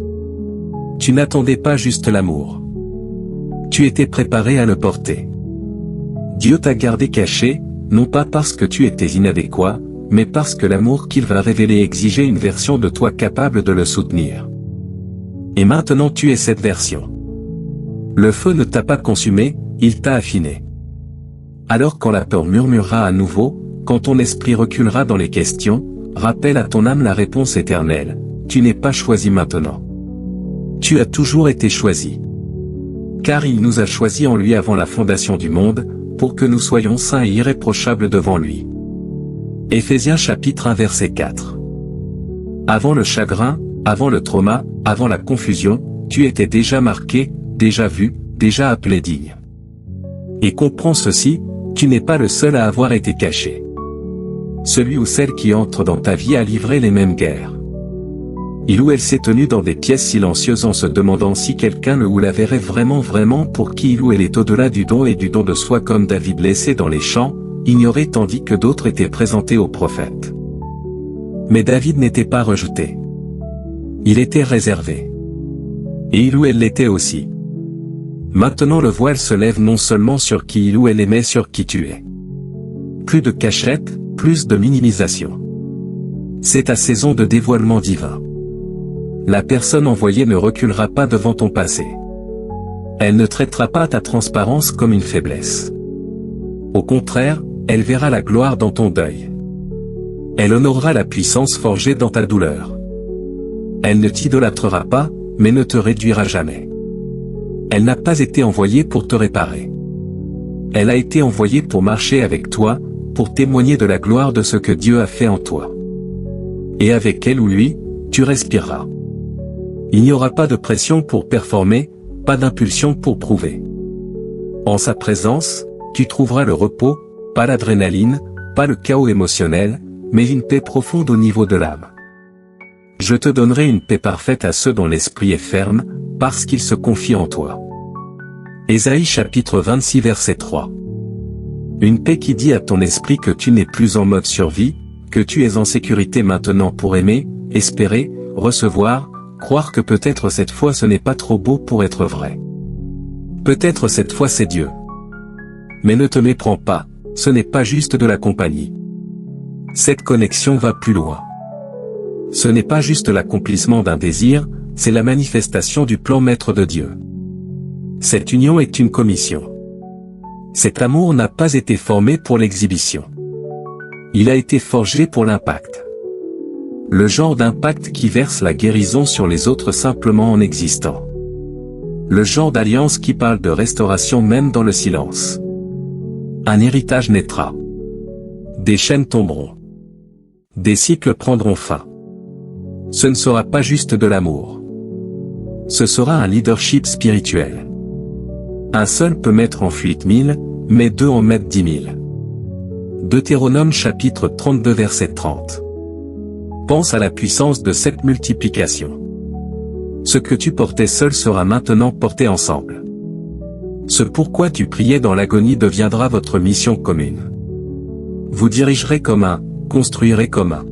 Tu n'attendais pas juste l'amour. Tu étais préparé à le porter. Dieu t'a gardé caché, non pas parce que tu étais inadéquat, mais parce que l'amour qu'il va révéler exigeait une version de toi capable de le soutenir. Et maintenant tu es cette version. Le feu ne t'a pas consumé, il t'a affiné. Alors quand la peur murmurera à nouveau, quand ton esprit reculera dans les questions, rappelle à ton âme la réponse éternelle, tu n'es pas choisi maintenant. Tu as toujours été choisi. Car il nous a choisis en lui avant la fondation du monde, pour que nous soyons saints et irréprochables devant lui. Éphésiens chapitre 1 verset 4. Avant le chagrin, avant le trauma, avant la confusion, tu étais déjà marqué, déjà vu, déjà appelé digne. Et comprends ceci, tu n'es pas le seul à avoir été caché. Celui ou celle qui entre dans ta vie a livré les mêmes guerres. Il ou elle s'est tenu dans des pièces silencieuses en se demandant si quelqu'un le ou la verrait vraiment pour qui il ou elle est au-delà du don et du don de soi comme David laissé dans les champs, ignoré tandis que d'autres étaient présentés aux prophètes. Mais David n'était pas rejeté. Il était réservé. Et il ou elle l'était aussi. Maintenant le voile se lève non seulement sur qui il ou elle est mais sur qui tu es. Plus de cachette, plus de minimisation. C'est ta saison de dévoilement divin. La personne envoyée ne reculera pas devant ton passé. Elle ne traitera pas ta transparence comme une faiblesse. Au contraire, elle verra la gloire dans ton deuil. Elle honorera la puissance forgée dans ta douleur. Elle ne t'idolâtrera pas, mais ne te réduira jamais. Elle n'a pas été envoyée pour te réparer. Elle a été envoyée pour marcher avec toi, pour témoigner de la gloire de ce que Dieu a fait en toi. Et avec elle ou lui, tu respireras. Il n'y aura pas de pression pour performer, pas d'impulsion pour prouver. En sa présence, tu trouveras le repos, Pas l'adrénaline, pas le chaos émotionnel, mais une paix profonde au niveau de l'âme. Je te donnerai une paix parfaite à ceux dont l'esprit est ferme, parce qu'ils se confient en toi. Ésaïe chapitre 26 verset 3. Une paix qui dit à ton esprit que tu n'es plus en mode survie, que tu es en sécurité maintenant pour aimer, espérer, recevoir, croire que peut-être cette fois ce n'est pas trop beau pour être vrai. Peut-être cette fois c'est Dieu. Mais ne te méprends pas, ce n'est pas juste de la compagnie. Cette connexion va plus loin. Ce n'est pas juste l'accomplissement d'un désir, c'est la manifestation du plan maître de Dieu. Cette union est une commission. Cet amour n'a pas été formé pour l'exhibition. Il a été forgé pour l'impact. Le genre d'impact qui verse la guérison sur les autres simplement en existant. Le genre d'alliance qui parle de restauration même dans le silence. Un héritage naîtra. Des chaînes tomberont. Des cycles prendront fin. Ce ne sera pas juste de l'amour. Ce sera un leadership spirituel. Un seul peut mettre en fuite 1000, mais deux en mettent 10 000. Deutéronome chapitre 32 verset 30. Pense à la puissance de cette multiplication. Ce que tu portais seul sera maintenant porté ensemble. Ce pourquoi tu priais dans l'agonie deviendra votre mission commune. Vous dirigerez comme un, construirez comme un.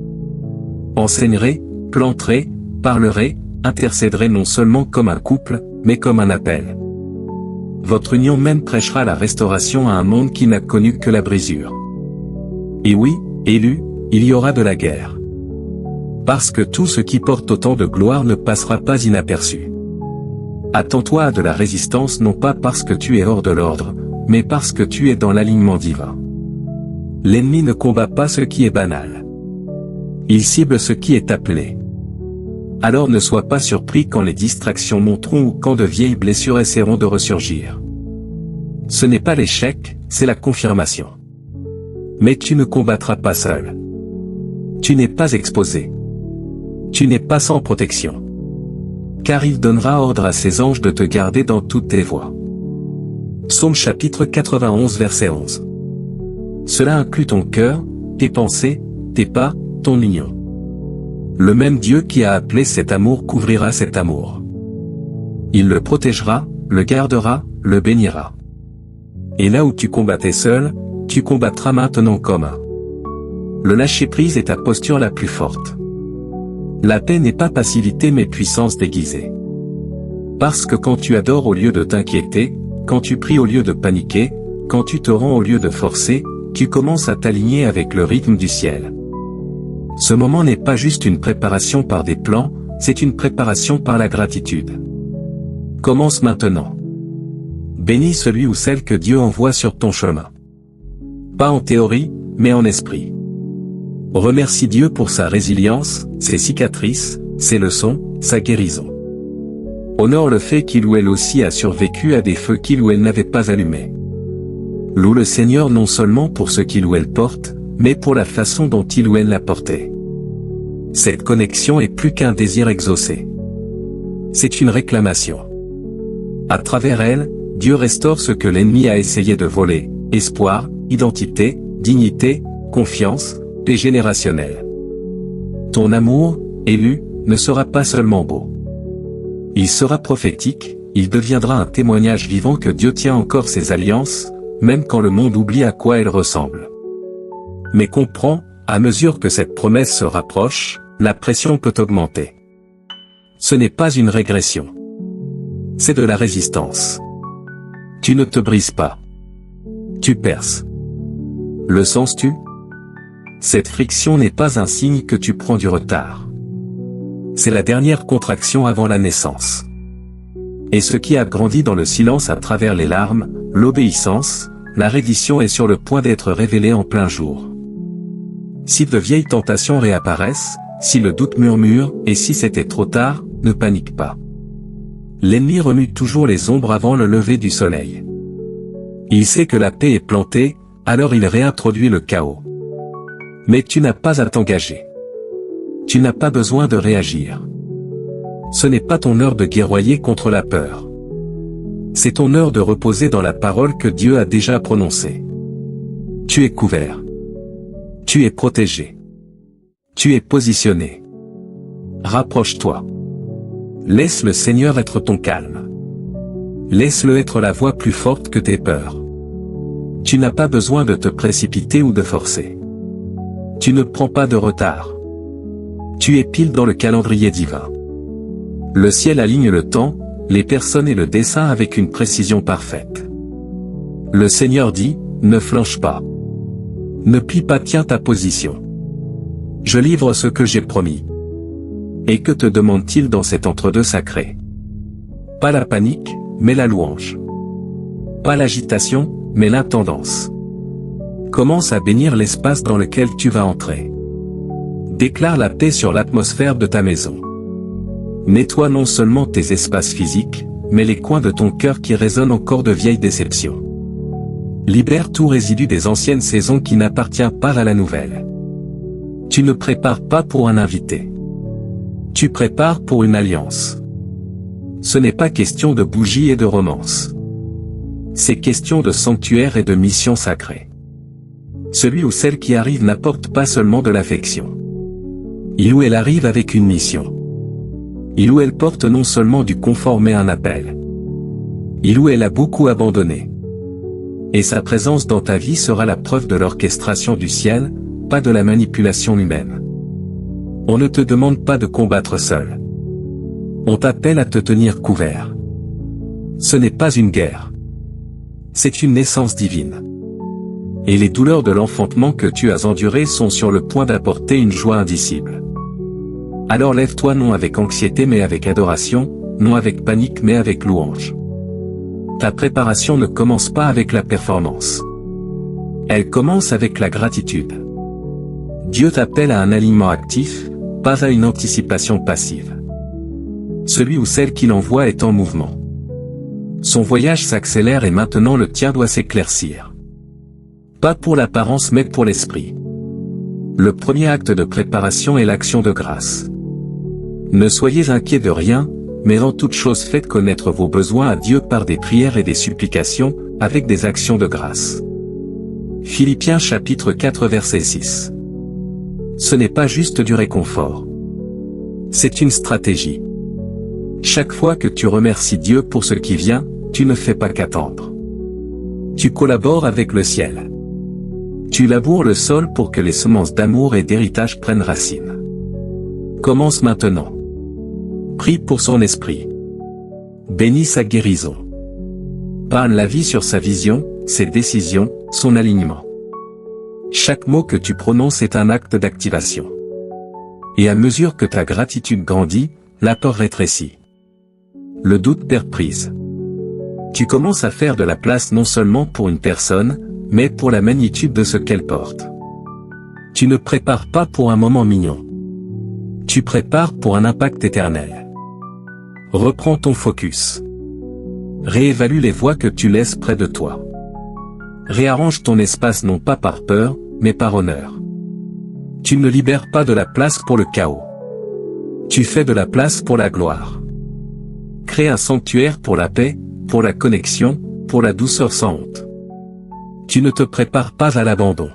Enseignerez, planterez, parlerez, intercéderez non seulement comme un couple, mais comme un appel. Votre union même prêchera la restauration à un monde qui n'a connu que la brisure. Et oui, élu, il y aura de la guerre. Parce que tout ce qui porte autant de gloire ne passera pas inaperçu. Attends-toi à de la résistance non pas parce que tu es hors de l'ordre, mais parce que tu es dans l'alignement divin. L'ennemi ne combat pas ce qui est banal. Il cible ce qui est appelé. Alors ne sois pas surpris quand les distractions monteront ou quand de vieilles blessures essaieront de ressurgir. Ce n'est pas l'échec, c'est la confirmation. Mais tu ne combattras pas seul. Tu n'es pas exposé. Tu n'es pas sans protection. Car il donnera ordre à ses anges de te garder dans toutes tes voies. Psaume chapitre 91 verset 11. Cela inclut ton cœur, tes pensées, tes pas, ton union. Le même Dieu qui a appelé cet amour couvrira cet amour. Il le protégera, le gardera, le bénira. Et là où tu combattais seul, tu combattras maintenant comme un. Le lâcher-prise est ta posture la plus forte. La paix n'est pas passivité mais puissance déguisée. Parce que quand tu adores au lieu de t'inquiéter, quand tu pries au lieu de paniquer, quand tu te rends au lieu de forcer, tu commences à t'aligner avec le rythme du ciel. Ce moment n'est pas juste une préparation par des plans, c'est une préparation par la gratitude. Commence maintenant. Bénis celui ou celle que Dieu envoie sur ton chemin. Pas en théorie, mais en esprit. Remercie Dieu pour sa résilience, ses cicatrices, ses leçons, sa guérison. Honore le fait qu'il ou elle aussi a survécu à des feux qu'il ou elle n'avait pas allumés. Loue le Seigneur non seulement pour ce qu'il ou elle porte, mais pour la façon dont il ou elle l'a porté. Cette connexion est plus qu'un désir exaucé. C'est une réclamation. À travers elle, Dieu restaure ce que l'ennemi a essayé de voler, espoir, identité, dignité, confiance, paix générationnelle. Ton amour, élu, ne sera pas seulement beau. Il sera prophétique, il deviendra un témoignage vivant que Dieu tient encore ses alliances, même quand le monde oublie à quoi elles ressemblent. Mais comprends, à mesure que cette promesse se rapproche, la pression peut augmenter. Ce n'est pas une régression. C'est de la résistance. Tu ne te brises pas. Tu perces. Le sens-tu? Cette friction n'est pas un signe que tu prends du retard. C'est la dernière contraction avant la naissance. Et ce qui a grandi dans le silence à travers les larmes, l'obéissance, la reddition est sur le point d'être révélée en plein jour. Si de vieilles tentations réapparaissent, si le doute murmure, et si c'était trop tard, ne panique pas. L'ennemi remue toujours les ombres avant le lever du soleil. Il sait que la paix est plantée, alors il réintroduit le chaos. Mais tu n'as pas à t'engager. Tu n'as pas besoin de réagir. Ce n'est pas ton heure de guerroyer contre la peur. C'est ton heure de reposer dans la parole que Dieu a déjà prononcée. Tu es couvert. Tu es protégé. Tu es positionné. Rapproche-toi. Laisse le Seigneur être ton calme. Laisse-le être la voix plus forte que tes peurs. Tu n'as pas besoin de te précipiter ou de forcer. Tu ne prends pas de retard. Tu es pile dans le calendrier divin. Le ciel aligne le temps, les personnes et le dessein avec une précision parfaite. Le Seigneur dit, ne flanche pas. Ne plie pas, tiens ta position. Je livre ce que j'ai promis. Et que te demande-t-il dans cet entre-deux sacré? Pas la panique, mais la louange. Pas l'agitation, mais l'intendance. Commence à bénir l'espace dans lequel tu vas entrer. Déclare la paix sur l'atmosphère de ta maison. Nettoie non seulement tes espaces physiques, mais les coins de ton cœur qui résonnent encore de vieilles déceptions. Libère tout résidu des anciennes saisons qui n'appartient pas à la nouvelle. Tu ne prépares pas pour un invité. Tu prépares pour une alliance. Ce n'est pas question de bougies et de romance. C'est question de sanctuaire et de mission sacrée. Celui ou celle qui arrive n'apporte pas seulement de l'affection. Il ou elle arrive avec une mission. Il ou elle porte non seulement du confort mais un appel. Il ou elle a beaucoup abandonné. Et sa présence dans ta vie sera la preuve de l'orchestration du ciel, pas de la manipulation humaine. On ne te demande pas de combattre seul. On t'appelle à te tenir couvert. Ce n'est pas une guerre. C'est une naissance divine. Et les douleurs de l'enfantement que tu as endurées sont sur le point d'apporter une joie indicible. Alors lève-toi non avec anxiété mais avec adoration, non avec panique mais avec louange. Ta préparation ne commence pas avec la performance. Elle commence avec la gratitude. Dieu t'appelle à un alignement actif, pas à une anticipation passive. Celui ou celle qui l'envoie est en mouvement. Son voyage s'accélère et maintenant le tien doit s'éclaircir. Pas pour l'apparence mais pour l'esprit. Le premier acte de préparation est l'action de grâce. Ne soyez inquiets de rien, mais en toute chose faites connaître vos besoins à Dieu par des prières et des supplications, avec des actions de grâce. Philippiens chapitre 4 verset 6. Ce n'est pas juste du réconfort. C'est une stratégie. Chaque fois que tu remercies Dieu pour ce qui vient, tu ne fais pas qu'attendre. Tu collabores avec le ciel. Tu laboures le sol pour que les semences d'amour et d'héritage prennent racine. Commence maintenant. Prie pour son esprit. Bénis sa guérison. Parle la vie sur sa vision, ses décisions, son alignement. Chaque mot que tu prononces est un acte d'activation. Et à mesure que ta gratitude grandit, l'apport rétrécit. Le doute perd prise. Tu commences à faire de la place non seulement pour une personne, mais pour la magnitude de ce qu'elle porte. Tu ne prépares pas pour un moment mignon. Tu prépares pour un impact éternel. Reprends ton focus. Réévalue les voix que tu laisses près de toi. Réarrange ton espace non pas par peur, mais par honneur. Tu ne libères pas de la place pour le chaos. Tu fais de la place pour la gloire. Crée un sanctuaire pour la paix, pour la connexion, pour la douceur sans honte. Tu ne te prépares pas à l'abandon.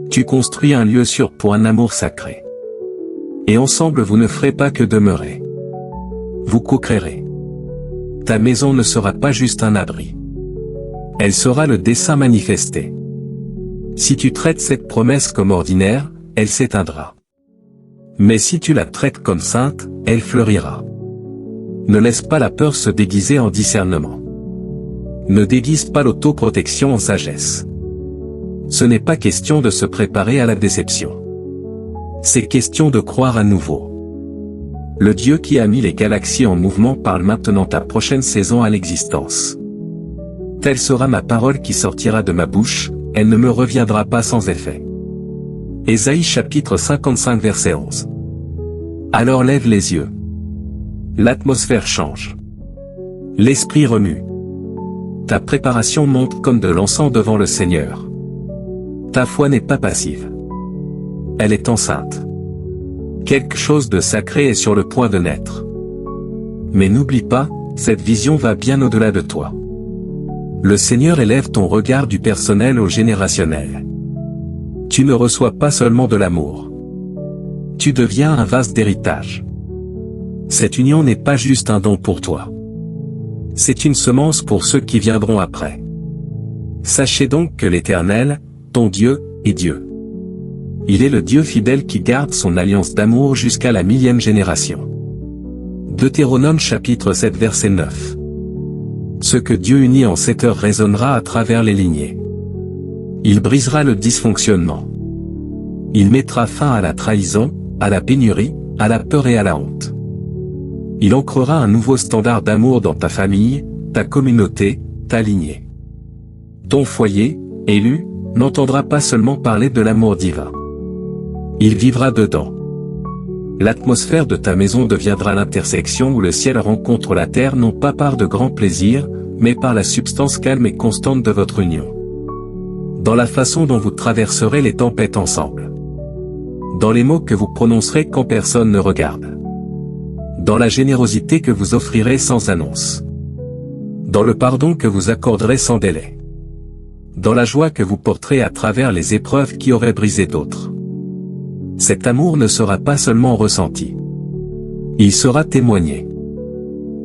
Tu construis un lieu sûr pour un amour sacré. Et ensemble vous ne ferez pas que demeurer. Vous co-créerez. Ta maison ne sera pas juste un abri. Elle sera le dessein manifesté. Si tu traites cette promesse comme ordinaire, elle s'éteindra. Mais si tu la traites comme sainte, elle fleurira. Ne laisse pas la peur se déguiser en discernement. Ne déguise pas l'autoprotection en sagesse. Ce n'est pas question de se préparer à la déception. C'est question de croire à nouveau. Le Dieu qui a mis les galaxies en mouvement parle maintenant ta prochaine saison à l'existence. Telle sera ma parole qui sortira de ma bouche, elle ne me reviendra pas sans effet. Ésaïe chapitre 55 verset 11. Alors lève les yeux. L'atmosphère change. L'esprit remue. Ta préparation monte comme de l'encens devant le Seigneur. Ta foi n'est pas passive. Elle est enceinte. Quelque chose de sacré est sur le point de naître. Mais n'oublie pas, cette vision va bien au-delà de toi. Le Seigneur élève ton regard du personnel au générationnel. Tu ne reçois pas seulement de l'amour. Tu deviens un vase d'héritage. Cette union n'est pas juste un don pour toi. C'est une semence pour ceux qui viendront après. Sachez donc que l'Éternel, ton Dieu, est Dieu. Il est le Dieu fidèle qui garde son alliance d'amour jusqu'à la 1000e génération. Deutéronome chapitre 7 verset 9. Ce que Dieu unit en 7 heures résonnera à travers les lignées. Il brisera le dysfonctionnement. Il mettra fin à la trahison, à la pénurie, à la peur et à la honte. Il ancrera un nouveau standard d'amour dans ta famille, ta communauté, ta lignée. Ton foyer, élu, n'entendra pas seulement parler de l'amour divin. Il vivra dedans. L'atmosphère de ta maison deviendra l'intersection où le ciel rencontre la terre non pas par de grands plaisirs, mais par la substance calme et constante de votre union. Dans la façon dont vous traverserez les tempêtes ensemble. Dans les mots que vous prononcerez quand personne ne regarde. Dans la générosité que vous offrirez sans annonce. Dans le pardon que vous accorderez sans délai. Dans la joie que vous porterez à travers les épreuves qui auraient brisé d'autres. Cet amour ne sera pas seulement ressenti. Il sera témoigné.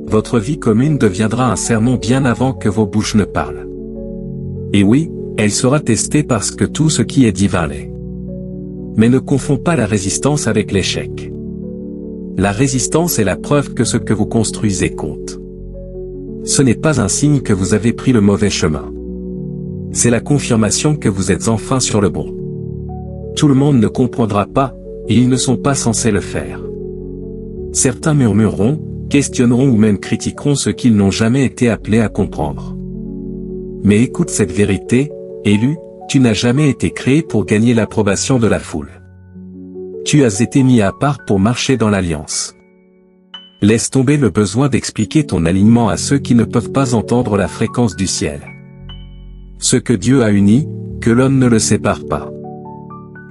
Votre vie commune deviendra un sermon bien avant que vos bouches ne parlent. Et oui, elle sera testée parce que tout ce qui est divin l'est. Mais ne confonds pas la résistance avec l'échec. La résistance est la preuve que ce que vous construisez compte. Ce n'est pas un signe que vous avez pris le mauvais chemin. C'est la confirmation que vous êtes enfin sur le bon. Tout le monde ne comprendra pas, et ils ne sont pas censés le faire. Certains murmureront, questionneront ou même critiqueront ce qu'ils n'ont jamais été appelés à comprendre. Mais écoute cette vérité, élu, tu n'as jamais été créé pour gagner l'approbation de la foule. Tu as été mis à part pour marcher dans l'alliance. Laisse tomber le besoin d'expliquer ton alignement à ceux qui ne peuvent pas entendre la fréquence du ciel. Ce que Dieu a uni, que l'homme ne le sépare pas.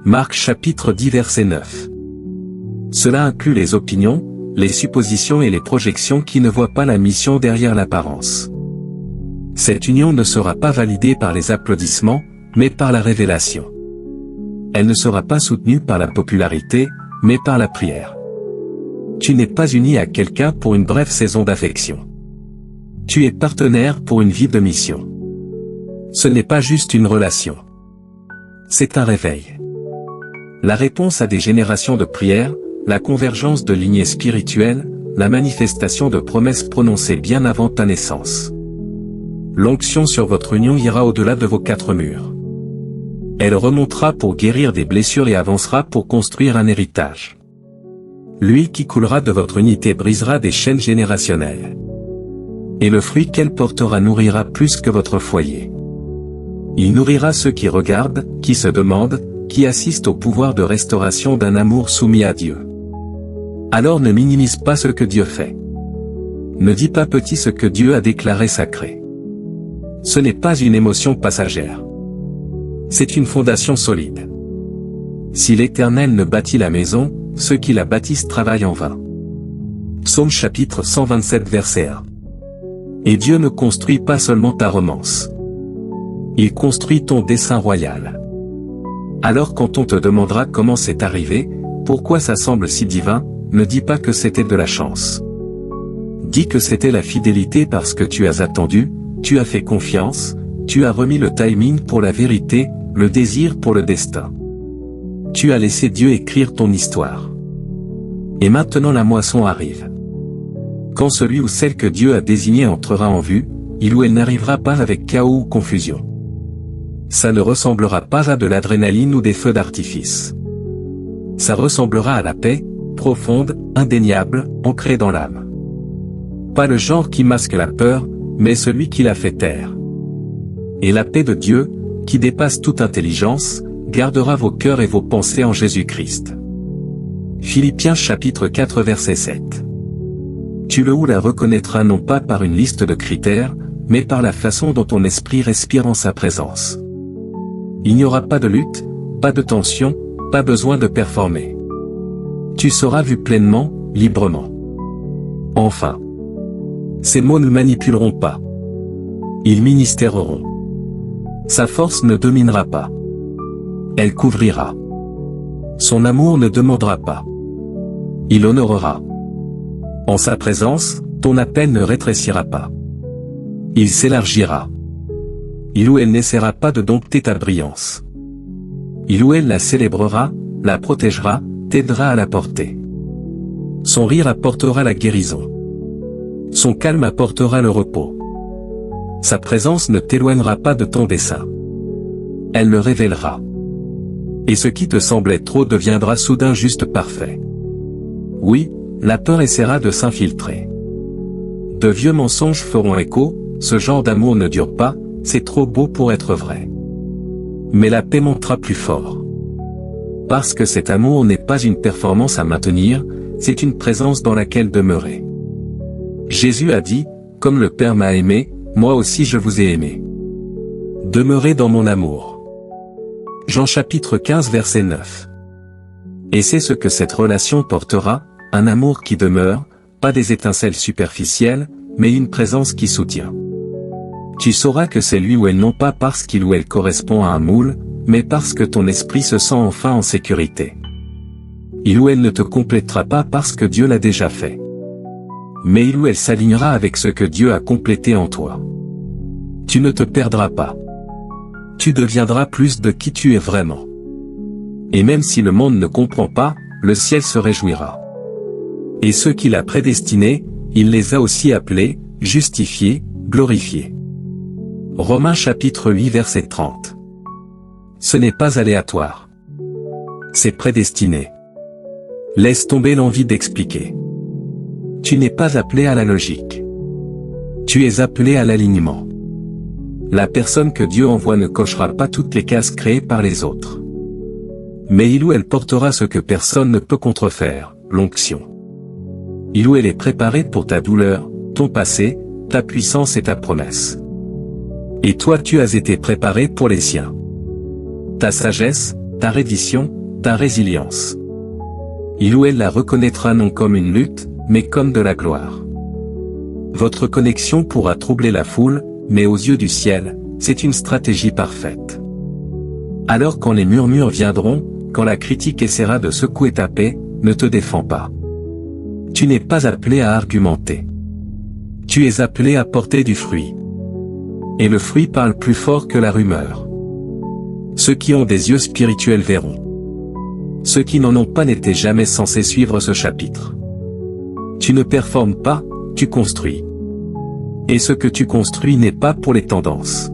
Marc chapitre 10 verset 9. Cela inclut les opinions, les suppositions et les projections qui ne voient pas la mission derrière l'apparence. Cette union ne sera pas validée par les applaudissements, mais par la révélation. Elle ne sera pas soutenue par la popularité, mais par la prière. Tu n'es pas uni à quelqu'un pour une brève saison d'affection. Tu es partenaire pour une vie de mission. Ce n'est pas juste une relation. C'est un réveil. La réponse à des générations de prières, la convergence de lignées spirituelles, la manifestation de promesses prononcées bien avant ta naissance. L'onction sur votre union ira au-delà de vos 4 murs. Elle remontera pour guérir des blessures et avancera pour construire un héritage. L'huile qui coulera de votre unité brisera des chaînes générationnelles. Et le fruit qu'elle portera nourrira plus que votre foyer. Il nourrira ceux qui regardent, qui se demandent, qui assistent au pouvoir de restauration d'un amour soumis à Dieu. Alors ne minimise pas ce que Dieu fait. Ne dis pas petit ce que Dieu a déclaré sacré. Ce n'est pas une émotion passagère. C'est une fondation solide. Si l'Éternel ne bâtit la maison, ceux qui la bâtissent travaillent en vain. Psaume chapitre 127 verset 1. Et Dieu ne construit pas seulement ta romance. Il construit ton dessein royal. Alors quand on te demandera comment c'est arrivé, pourquoi ça semble si divin, ne dis pas que c'était de la chance. Dis que c'était la fidélité parce que tu as attendu, tu as fait confiance, tu as remis le timing pour la vérité, le désir pour le destin. Tu as laissé Dieu écrire ton histoire. Et maintenant la moisson arrive. Quand celui ou celle que Dieu a désigné entrera en vue, il ou elle n'arrivera pas avec chaos ou confusion. Ça ne ressemblera pas à de l'adrénaline ou des feux d'artifice. Ça ressemblera à la paix, profonde, indéniable, ancrée dans l'âme. Pas le genre qui masque la peur, mais celui qui la fait taire. Et la paix de Dieu, qui dépasse toute intelligence, gardera vos cœurs et vos pensées en Jésus-Christ. Philippiens chapitre 4 verset 7. Tu le ou la reconnaîtras non pas par une liste de critères, mais par la façon dont ton esprit respire en sa présence. Il n'y aura pas de lutte, pas de tension, pas besoin de performer. Tu seras vu pleinement, librement. Enfin. Ces mots ne manipuleront pas. Ils ministéreront. Sa force ne dominera pas. Elle couvrira. Son amour ne demandera pas. Il honorera. En sa présence, ton appel ne rétrécira pas. Il s'élargira. Il ou elle n'essaiera pas de dompter ta brillance. Il ou elle la célébrera, la protégera, t'aidera à la porter. Son rire apportera la guérison. Son calme apportera le repos. Sa présence ne t'éloignera pas de ton dessein. Elle le révélera. Et ce qui te semblait trop deviendra soudain juste parfait. Oui, la peur essaiera de s'infiltrer. De vieux mensonges feront écho, ce genre d'amour ne dure pas, c'est trop beau pour être vrai. Mais la paix montera plus fort. Parce que cet amour n'est pas une performance à maintenir, c'est une présence dans laquelle demeurer. Jésus a dit, comme le Père m'a aimé, moi aussi je vous ai aimé. Demeurez dans mon amour. Jean chapitre 15 verset 9. Et c'est ce que cette relation portera, un amour qui demeure, pas des étincelles superficielles, mais une présence qui soutient. Tu sauras que c'est lui ou elle non pas parce qu'il ou elle correspond à un moule, mais parce que ton esprit se sent enfin en sécurité. Il ou elle ne te complétera pas parce que Dieu l'a déjà fait. Mais il ou elle s'alignera avec ce que Dieu a complété en toi. Tu ne te perdras pas. Tu deviendras plus de qui tu es vraiment. Et même si le monde ne comprend pas, le ciel se réjouira. Et ceux qu'il a prédestinés, il les a aussi appelés, justifiés, glorifiés. Romains chapitre 8 verset 30. Ce n'est pas aléatoire. C'est prédestiné. Laisse tomber l'envie d'expliquer. Tu n'es pas appelé à la logique. Tu es appelé à l'alignement. La personne que Dieu envoie ne cochera pas toutes les cases créées par les autres. Mais il ou elle portera ce que personne ne peut contrefaire, l'onction. Il ou elle est préparé pour ta douleur, ton passé, ta puissance et ta promesse. Et toi tu as été préparé pour les siens. Ta sagesse, ta reddition, ta résilience. Il ou elle la reconnaîtra non comme une lutte, mais comme de la gloire. Votre connexion pourra troubler la foule, mais aux yeux du ciel, c'est une stratégie parfaite. Alors quand les murmures viendront, quand la critique essaiera de secouer ta paix, ne te défends pas. Tu n'es pas appelé à argumenter. Tu es appelé à porter du fruit. Et le fruit parle plus fort que la rumeur. Ceux qui ont des yeux spirituels verront. Ceux qui n'en ont pas n'étaient jamais censés suivre ce chapitre. Tu ne performes pas, tu construis. Et ce que tu construis n'est pas pour les tendances.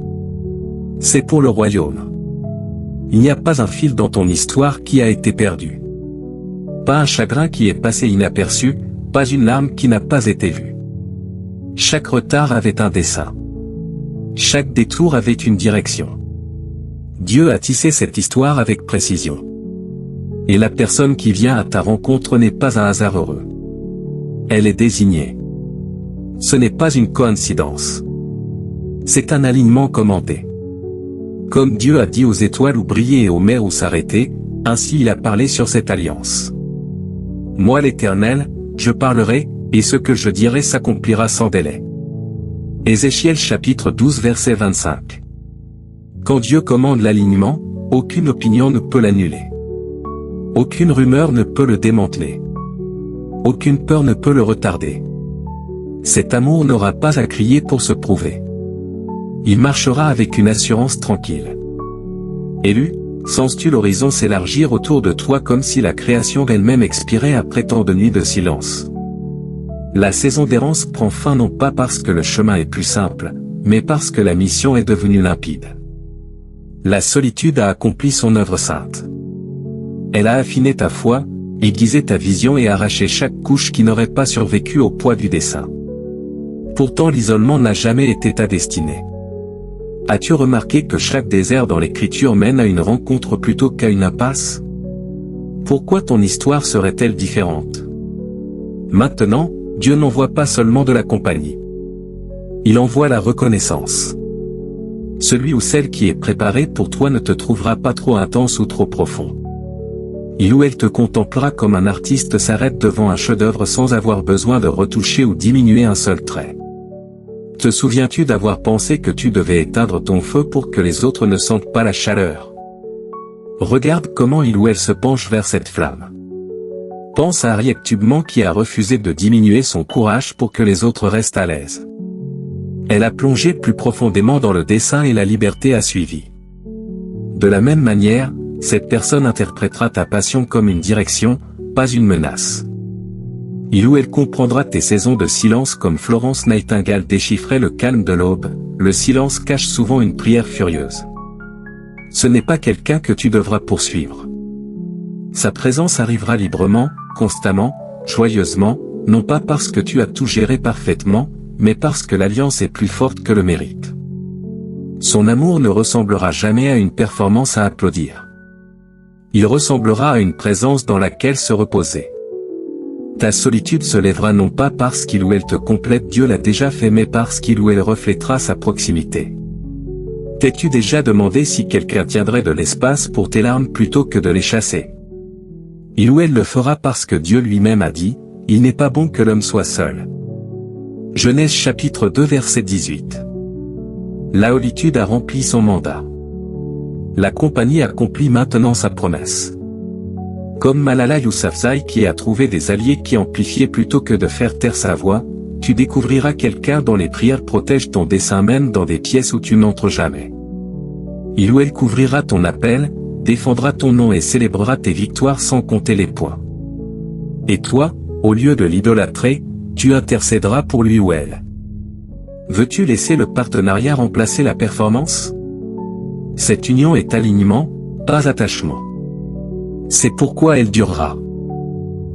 C'est pour le royaume. Il n'y a pas un fil dans ton histoire qui a été perdu. Pas un chagrin qui est passé inaperçu, pas une larme qui n'a pas été vue. Chaque retard avait un dessein. Chaque détour avait une direction. Dieu a tissé cette histoire avec précision. Et la personne qui vient à ta rencontre n'est pas un hasard heureux. Elle est désignée. Ce n'est pas une coïncidence. C'est un alignement commandé. Comme Dieu a dit aux étoiles où briller et aux mers où s'arrêter, ainsi il a parlé sur cette alliance. Moi l'Éternel, je parlerai, et ce que je dirai s'accomplira sans délai. Ézéchiel chapitre 12 verset 25. Quand Dieu commande l'alignement, aucune opinion ne peut l'annuler. Aucune rumeur ne peut le démanteler. Aucune peur ne peut le retarder. Cet amour n'aura pas à crier pour se prouver. Il marchera avec une assurance tranquille. Élu, sens-tu l'horizon s'élargir autour de toi comme si la création elle-même expirait après tant de nuits de silence? La saison d'errance prend fin non pas parce que le chemin est plus simple, mais parce que la mission est devenue limpide. La solitude a accompli son œuvre sainte. Elle a affiné ta foi, aiguisé ta vision et arraché chaque couche qui n'aurait pas survécu au poids du dessein. Pourtant l'isolement n'a jamais été ta destinée. As-tu remarqué que chaque désert dans l'écriture mène à une rencontre plutôt qu'à une impasse? Pourquoi ton histoire serait-elle différente? Maintenant, Dieu n'envoie pas seulement de la compagnie. Il envoie la reconnaissance. Celui ou celle qui est préparé pour toi ne te trouvera pas trop intense ou trop profond. Il ou elle te contemplera comme un artiste s'arrête devant un chef-d'œuvre sans avoir besoin de retoucher ou diminuer un seul trait. Te souviens-tu d'avoir pensé que tu devais éteindre ton feu pour que les autres ne sentent pas la chaleur? Regarde comment il ou elle se penche vers cette flamme. Pense à Harriet Tubman qui a refusé de diminuer son courage pour que les autres restent à l'aise. Elle a plongé plus profondément dans le dessin et la liberté a suivi. De la même manière, cette personne interprétera ta passion comme une direction, pas une menace. Il ou elle comprendra tes saisons de silence comme Florence Nightingale déchiffrait le calme de l'aube, le silence cache souvent une prière furieuse. Ce n'est pas quelqu'un que tu devras poursuivre. Sa présence arrivera librement, constamment, joyeusement, non pas parce que tu as tout géré parfaitement, mais parce que l'alliance est plus forte que le mérite. Son amour ne ressemblera jamais à une performance à applaudir. Il ressemblera à une présence dans laquelle se reposer. Ta solitude se lèvera non pas parce qu'il ou elle te complète, Dieu l'a déjà fait, mais parce qu'il ou elle reflètera sa proximité. T'es-tu déjà demandé si quelqu'un tiendrait de l'espace pour tes larmes plutôt que de les chasser? Il ou elle le fera parce que Dieu lui-même a dit, « Il n'est pas bon que l'homme soit seul ». Genèse chapitre 2 verset 18. La solitude a rempli son mandat. La compagnie accomplit maintenant sa promesse. Comme Malala Yousafzai qui a trouvé des alliés qui amplifiaient plutôt que de faire taire sa voix, tu découvriras quelqu'un dont les prières protègent ton dessein même dans des pièces où tu n'entres jamais. Il ou elle couvrira ton appel, défendra ton nom et célébrera tes victoires sans compter les points. Et toi, au lieu de l'idolâtrer, tu intercéderas pour lui ou elle. Veux-tu laisser le partenariat remplacer la performance? Cette union est alignement, pas attachement. C'est pourquoi elle durera.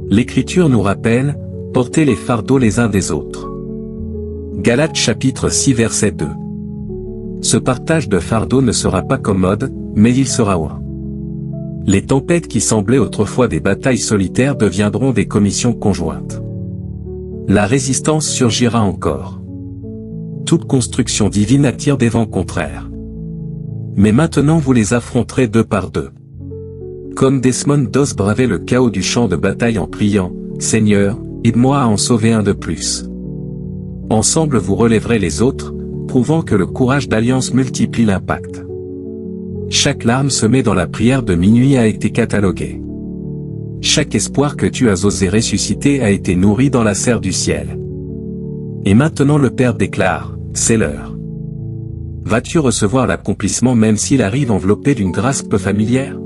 L'Écriture nous rappelle, portez les fardeaux les uns des autres. Galates chapitre 6 verset 2. Ce partage de fardeaux ne sera pas commode, mais il sera oint. Les tempêtes qui semblaient autrefois des batailles solitaires deviendront des commissions conjointes. La résistance surgira encore. Toute construction divine attire des vents contraires. Mais maintenant vous les affronterez deux par deux. Comme Desmond Doss bravait le chaos du champ de bataille en priant, « Seigneur, aide-moi à en sauver un de plus ». Ensemble vous relèverez les autres, prouvant que le courage d'alliance multiplie l'impact. Chaque larme semée dans la prière de minuit a été cataloguée. Chaque espoir que tu as osé ressusciter a été nourri dans la serre du ciel. Et maintenant le Père déclare, c'est l'heure. Vas-tu recevoir l'accomplissement même s'il arrive enveloppé d'une grâce peu familière?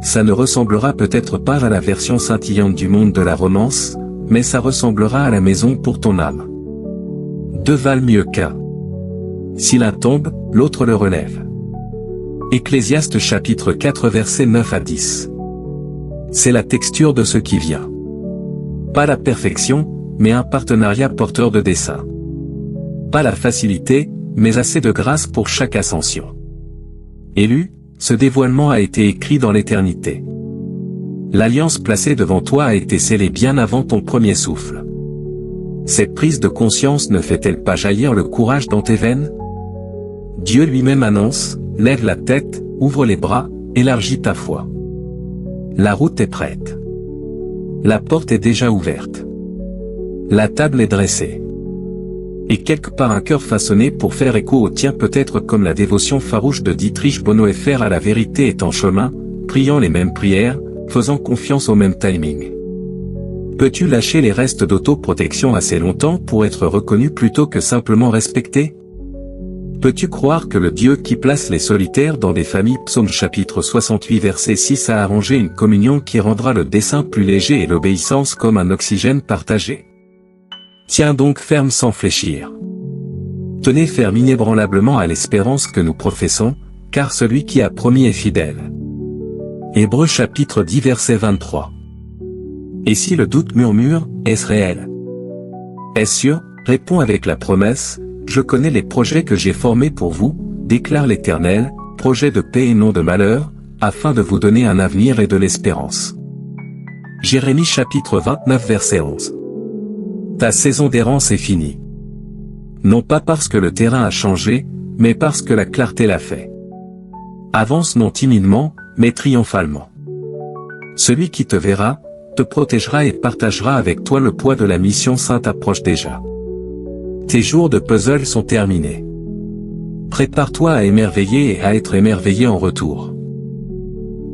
Ça ne ressemblera peut-être pas à la version scintillante du monde de la romance, mais ça ressemblera à la maison pour ton âme. Deux valent mieux qu'un. Si l'un tombe, l'autre le relève. Ecclésiaste chapitre 4 versets 9 à 10. C'est la texture de ce qui vient. Pas la perfection, mais un partenariat porteur de dessein. Pas la facilité, mais assez de grâce pour chaque ascension. Élu, ce dévoilement a été écrit dans l'éternité. L'alliance placée devant toi a été scellée bien avant ton premier souffle. Cette prise de conscience ne fait-elle pas jaillir le courage dans tes veines? Dieu lui-même annonce, lève la tête, ouvre les bras, élargis ta foi. La route est prête. La porte est déjà ouverte. La table est dressée. Et quelque part un cœur façonné pour faire écho au tien, peut-être comme la dévotion farouche de Dietrich Bonhoeffer à la vérité est en chemin, priant les mêmes prières, faisant confiance au même timing. Peux-tu lâcher les restes d'autoprotection assez longtemps pour être reconnu plutôt que simplement respecté? Peux-tu croire que le Dieu qui place les solitaires dans des familles, Psaume chapitre 68 verset 6, a arrangé une communion qui rendra le dessein plus léger et l'obéissance comme un oxygène partagé? Tiens donc ferme sans fléchir. Tenez ferme inébranlablement à l'espérance que nous professons, car celui qui a promis est fidèle. Hébreux chapitre 10 verset 23. Et si le doute murmure, est-ce réel? Est-ce sûr? Réponds avec la promesse, je connais les projets que j'ai formés pour vous, déclare l'Éternel, projets de paix et non de malheur, afin de vous donner un avenir et de l'espérance. Jérémie chapitre 29 verset 11. Ta saison d'errance est finie. Non pas parce que le terrain a changé, mais parce que la clarté l'a fait. Avance non timidement, mais triomphalement. Celui qui te verra, te protégera et partagera avec toi le poids de la mission sainte approche déjà. Tes jours de puzzle sont terminés. Prépare-toi à émerveiller et à être émerveillé en retour.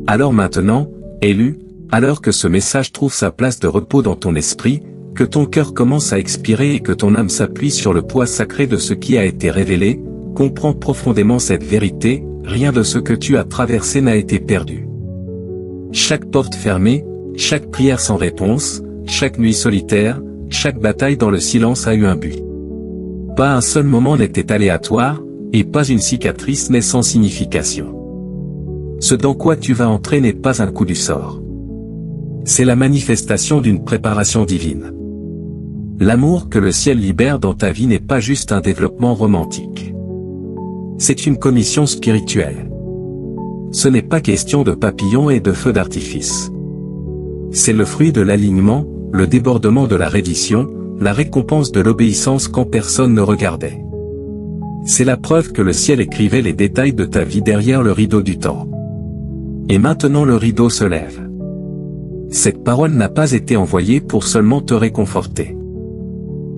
Alors maintenant, élu, alors que ce message trouve sa place de repos dans ton esprit, que ton cœur commence à expirer et que ton âme s'appuie sur le poids sacré de ce qui a été révélé, comprends profondément cette vérité, rien de ce que tu as traversé n'a été perdu. Chaque porte fermée, chaque prière sans réponse, chaque nuit solitaire, chaque bataille dans le silence a eu un but. Pas un seul moment n'était aléatoire, et pas une cicatrice n'est sans signification. Ce dans quoi tu vas entrer n'est pas un coup du sort. C'est la manifestation d'une préparation divine. L'amour que le ciel libère dans ta vie n'est pas juste un développement romantique. C'est une commission spirituelle. Ce n'est pas question de papillons et de feux d'artifice. C'est le fruit de l'alignement, le débordement de la reddition, la récompense de l'obéissance quand personne ne regardait. C'est la preuve que le ciel écrivait les détails de ta vie derrière le rideau du temps. Et maintenant le rideau se lève. Cette parole n'a pas été envoyée pour seulement te réconforter.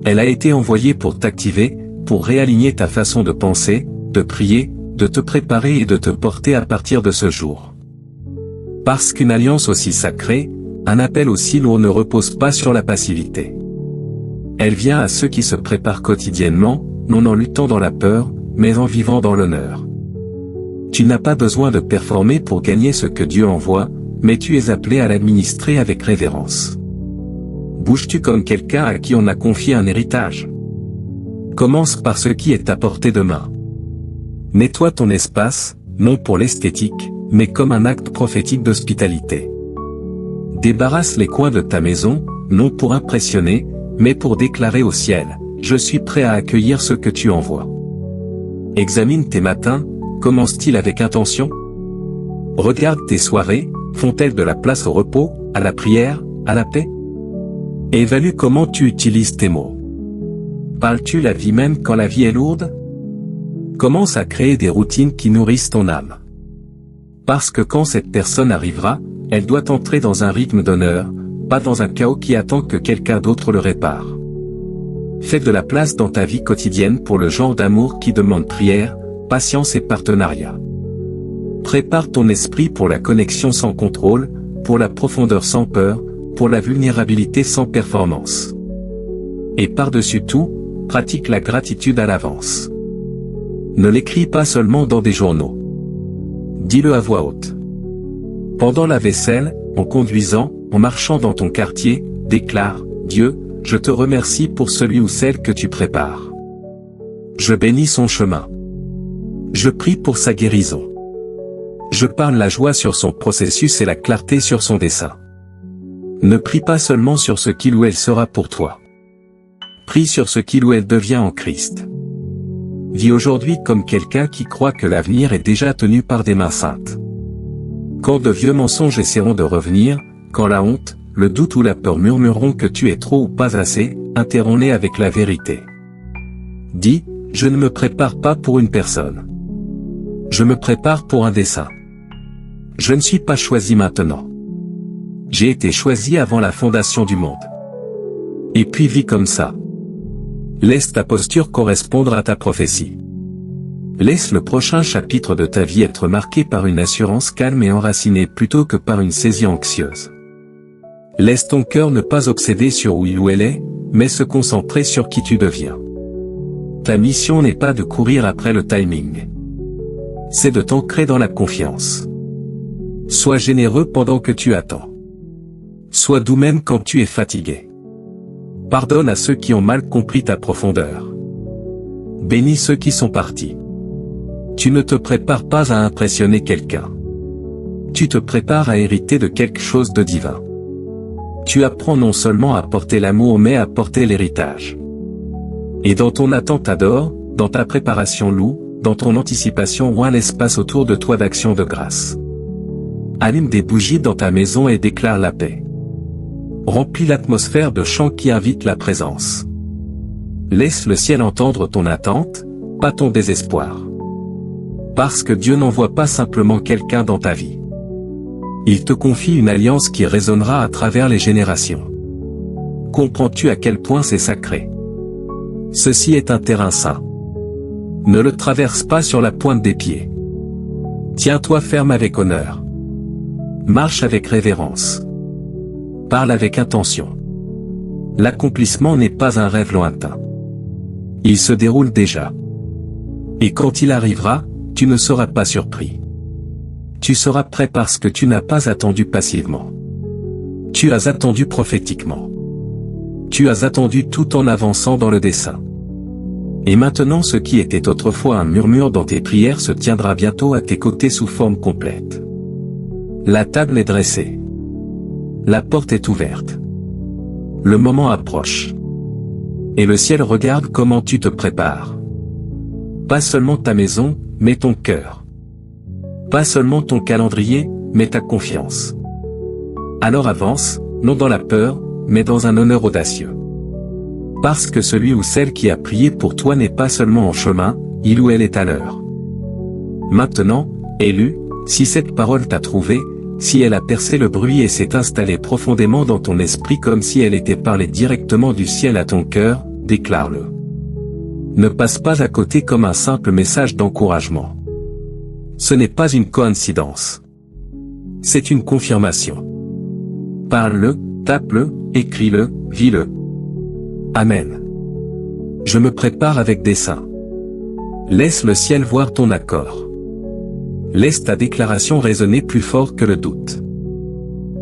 Elle a été envoyée pour t'activer, pour réaligner ta façon de penser, de prier, de te préparer et de te porter à partir de ce jour. Parce qu'une alliance aussi sacrée, un appel aussi lourd ne repose pas sur la passivité. Elle vient à ceux qui se préparent quotidiennement, non en luttant dans la peur, mais en vivant dans l'honneur. Tu n'as pas besoin de performer pour gagner ce que Dieu envoie, mais tu es appelé à l'administrer avec révérence. Bouges-tu comme quelqu'un à qui on a confié un héritage? Commence par ce qui est à portée de main. Nettoie ton espace, non pour l'esthétique, mais comme un acte prophétique d'hospitalité. Débarrasse les coins de ta maison, non pour impressionner, mais pour déclarer au ciel, je suis prêt à accueillir ce que tu envoies. Examine tes matins, commencent-ils avec intention? Regarde tes soirées, font-elles de la place au repos, à la prière, à la paix? Évalue comment tu utilises tes mots. Parles-tu la vie même quand la vie est lourde? Commence à créer des routines qui nourrissent ton âme. Parce que quand cette personne arrivera, elle doit entrer dans un rythme d'honneur, pas dans un chaos qui attend que quelqu'un d'autre le répare. Fais de la place dans ta vie quotidienne pour le genre d'amour qui demande prière, patience et partenariat. Prépare ton esprit pour la connexion sans contrôle, pour la profondeur sans peur, pour la vulnérabilité sans performance. Et par-dessus tout, pratique la gratitude à l'avance. Ne l'écris pas seulement dans des journaux. Dis-le à voix haute. Pendant la vaisselle, en conduisant, en marchant dans ton quartier, déclare, Dieu, je te remercie pour celui ou celle que tu prépares. Je bénis son chemin. Je prie pour sa guérison. Je parle la joie sur son processus et la clarté sur son dessein. Ne prie pas seulement sur ce qu'il ou elle sera pour toi. Prie sur ce qu'il ou elle devient en Christ. Vis aujourd'hui comme quelqu'un qui croit que l'avenir est déjà tenu par des mains saintes. Quand de vieux mensonges essaieront de revenir, quand la honte, le doute ou la peur murmureront que tu es trop ou pas assez, interromps-les avec la vérité. Dis, je ne me prépare pas pour une personne. Je me prépare pour un dessein. Je ne suis pas choisi maintenant. J'ai été choisi avant la fondation du monde. Et puis vis comme ça. Laisse ta posture correspondre à ta prophétie. Laisse le prochain chapitre de ta vie être marqué par une assurance calme et enracinée plutôt que par une saisie anxieuse. Laisse ton cœur ne pas obséder sur où elle est, mais se concentrer sur qui tu deviens. Ta mission n'est pas de courir après le timing. C'est de t'ancrer dans la confiance. Sois généreux pendant que tu attends. Sois doux même quand tu es fatigué. Pardonne à ceux qui ont mal compris ta profondeur. Bénis ceux qui sont partis. Tu ne te prépares pas à impressionner quelqu'un. Tu te prépares à hériter de quelque chose de divin. Tu apprends non seulement à porter l'amour mais à porter l'héritage. Et dans ton attente adore, dans ta préparation loue, dans ton anticipation roi l'espace autour de toi d'action de grâce. Allume des bougies dans ta maison et déclare la paix. Remplis l'atmosphère de chants qui invitent la présence. Laisse le ciel entendre ton attente, pas ton désespoir. Parce que Dieu n'envoie pas simplement quelqu'un dans ta vie. Il te confie une alliance qui résonnera à travers les générations. Comprends-tu à quel point c'est sacré? Ceci est un terrain sain. Ne le traverse pas sur la pointe des pieds. Tiens-toi ferme avec honneur. Marche avec révérence. Parle avec intention. L'accomplissement n'est pas un rêve lointain. Il se déroule déjà. Et quand il arrivera, tu ne seras pas surpris. Tu seras prêt parce que tu n'as pas attendu passivement. Tu as attendu prophétiquement. Tu as attendu tout en avançant dans le dessein. Et maintenant ce qui était autrefois un murmure dans tes prières se tiendra bientôt à tes côtés sous forme complète. La table est dressée. La porte est ouverte. Le moment approche. Et le ciel regarde comment tu te prépares. Pas seulement ta maison, mais ton cœur. Pas seulement ton calendrier, mais ta confiance. Alors avance, non dans la peur, mais dans un honneur audacieux. Parce que celui ou celle qui a prié pour toi n'est pas seulement en chemin, il ou elle est à l'heure. Maintenant, élu, si cette parole t'a trouvé, si elle a percé le bruit et s'est installée profondément dans ton esprit comme si elle était parlée directement du ciel à ton cœur, déclare-le. Ne passe pas à côté comme un simple message d'encouragement. Ce n'est pas une coïncidence. C'est une confirmation. Parle-le, tape-le, écris-le, vis-le. Amen. Je me prépare avec dessein. Laisse le ciel voir ton accord. Laisse ta déclaration résonner plus fort que le doute.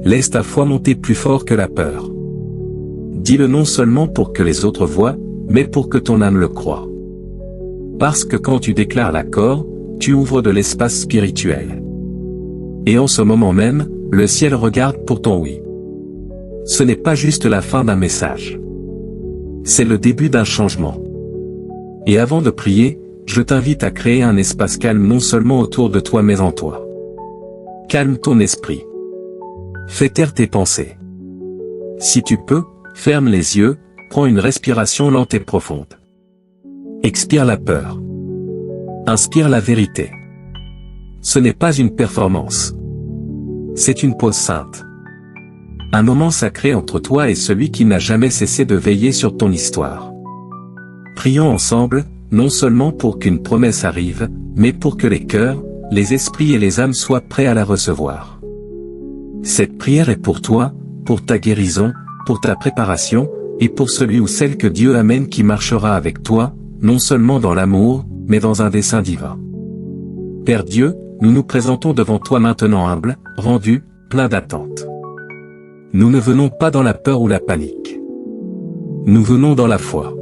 Laisse ta foi monter plus fort que la peur. Dis-le non seulement pour que les autres voient, mais pour que ton âme le croie. Parce que quand tu déclares l'accord, tu ouvres de l'espace spirituel. Et en ce moment même, le ciel regarde pour ton oui. Ce n'est pas juste la fin d'un message. C'est le début d'un changement. Et avant de prier, je t'invite à créer un espace calme non seulement autour de toi mais en toi. Calme ton esprit. Fais taire tes pensées. Si tu peux, ferme les yeux, prends une respiration lente et profonde. Expire la peur. Inspire la vérité. Ce n'est pas une performance. C'est une pause sainte. Un moment sacré entre toi et celui qui n'a jamais cessé de veiller sur ton histoire. Prions ensemble, non seulement pour qu'une promesse arrive, mais pour que les cœurs, les esprits et les âmes soient prêts à la recevoir. Cette prière est pour toi, pour ta guérison, pour ta préparation, et pour celui ou celle que Dieu amène qui marchera avec toi, non seulement dans l'amour, mais dans un dessein divin. Père Dieu, nous nous présentons devant toi maintenant humbles, rendus, pleins d'attente. Nous ne venons pas dans la peur ou la panique. Nous venons dans la foi.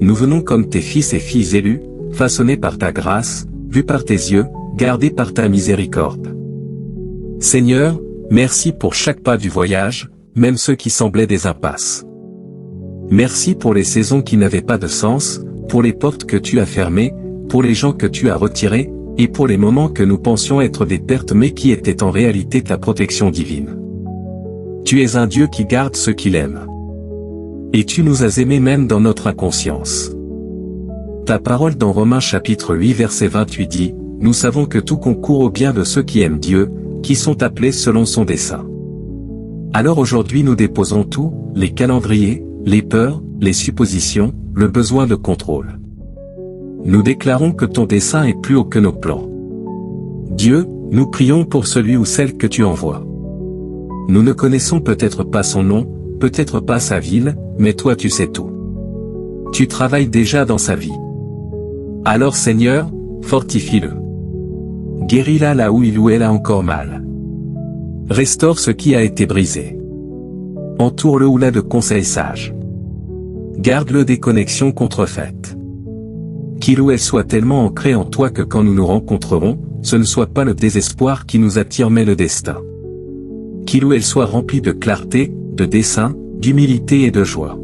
Nous venons comme tes fils et filles élus, façonnés par ta grâce, vus par tes yeux, gardés par ta miséricorde. Seigneur, merci pour chaque pas du voyage, même ceux qui semblaient des impasses. Merci pour les saisons qui n'avaient pas de sens, pour les portes que tu as fermées, pour les gens que tu as retirés, et pour les moments que nous pensions être des pertes mais qui étaient en réalité ta protection divine. Tu es un Dieu qui garde ceux qu'il aime. Et tu nous as aimés même dans notre inconscience. Ta parole dans Romains chapitre 8 verset 28 dit, « Nous savons que tout concourt au bien de ceux qui aiment Dieu, qui sont appelés selon son dessein. » Alors aujourd'hui nous déposons tout, les calendriers, les peurs, les suppositions, le besoin de contrôle. Nous déclarons que ton dessein est plus haut que nos plans. Dieu, nous prions pour celui ou celle que tu envoies. Nous ne connaissons peut-être pas son nom, peut-être pas sa ville, mais toi tu sais tout. Tu travailles déjà dans sa vie. Alors Seigneur, fortifie-le. Guéris-la là où il ou elle a encore mal. Restaure ce qui a été brisé. Entoure-le ou là de conseils sages. Garde-le des connexions contrefaites. Qu'il ou elle soit tellement ancré en toi que quand nous nous rencontrerons, ce ne soit pas le désespoir qui nous attire mais le destin. Qu'il ou elle soit rempli de clarté, de dessein, d'humilité et de joie.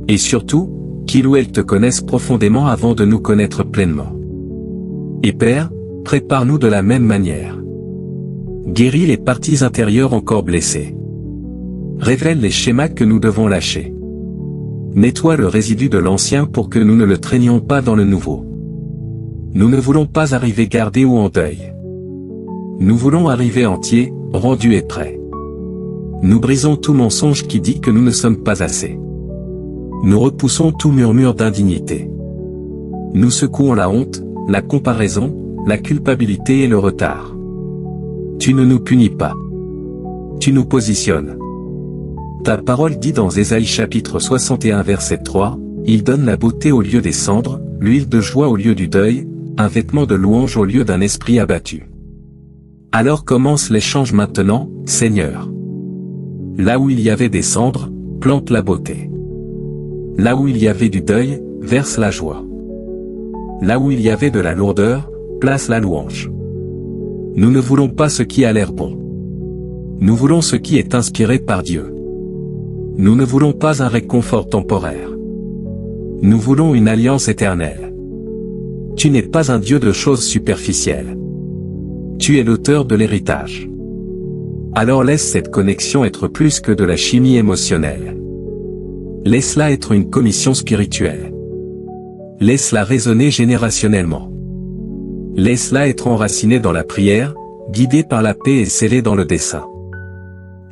Et surtout, qu'il ou elle te connaisse profondément avant de nous connaître pleinement. Et Père, prépare-nous de la même manière. Guéris les parties intérieures encore blessées. Révèle les schémas que nous devons lâcher. Nettoie le résidu de l'ancien pour que nous ne le traînions pas dans le nouveau. Nous ne voulons pas arriver gardés ou en deuil. Nous voulons arriver entiers, rendus et prêts. Nous brisons tout mensonge qui dit que nous ne sommes pas assez. Nous repoussons tout murmure d'indignité. Nous secouons la honte, la comparaison, la culpabilité et le retard. Tu ne nous punis pas. Tu nous positionnes. Ta parole dit dans Ésaïe chapitre 61 verset 3, « Il donne la beauté au lieu des cendres, l'huile de joie au lieu du deuil, un vêtement de louange au lieu d'un esprit abattu. » Alors commence l'échange maintenant, Seigneur. Là où il y avait des cendres, plante la beauté. Là où il y avait du deuil, verse la joie. Là où il y avait de la lourdeur, place la louange. Nous ne voulons pas ce qui a l'air bon. Nous voulons ce qui est inspiré par Dieu. Nous ne voulons pas un réconfort temporaire. Nous voulons une alliance éternelle. Tu n'es pas un Dieu de choses superficielles. Tu es l'auteur de l'héritage. Alors laisse cette connexion être plus que de la chimie émotionnelle. Laisse-la être une commission spirituelle. Laisse-la résonner générationnellement. Laisse-la être enracinée dans la prière, guidée par la paix et scellée dans le dessein.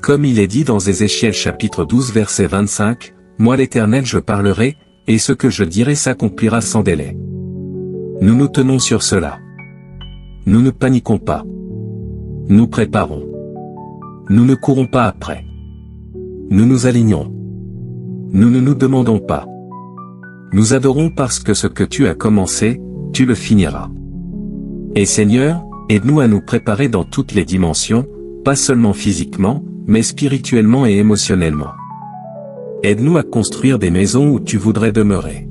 Comme il est dit dans Ézéchiel chapitre 12 verset 25, « Moi l'Éternel je parlerai, et ce que je dirai s'accomplira sans délai. » Nous nous tenons sur cela. Nous ne paniquons pas. Nous préparons. Nous ne courons pas après. Nous nous alignons. Nous ne nous demandons pas. Nous adorons parce que ce que tu as commencé, tu le finiras. Et Seigneur, aide-nous à nous préparer dans toutes les dimensions, pas seulement physiquement, mais spirituellement et émotionnellement. Aide-nous à construire des maisons où tu voudrais demeurer.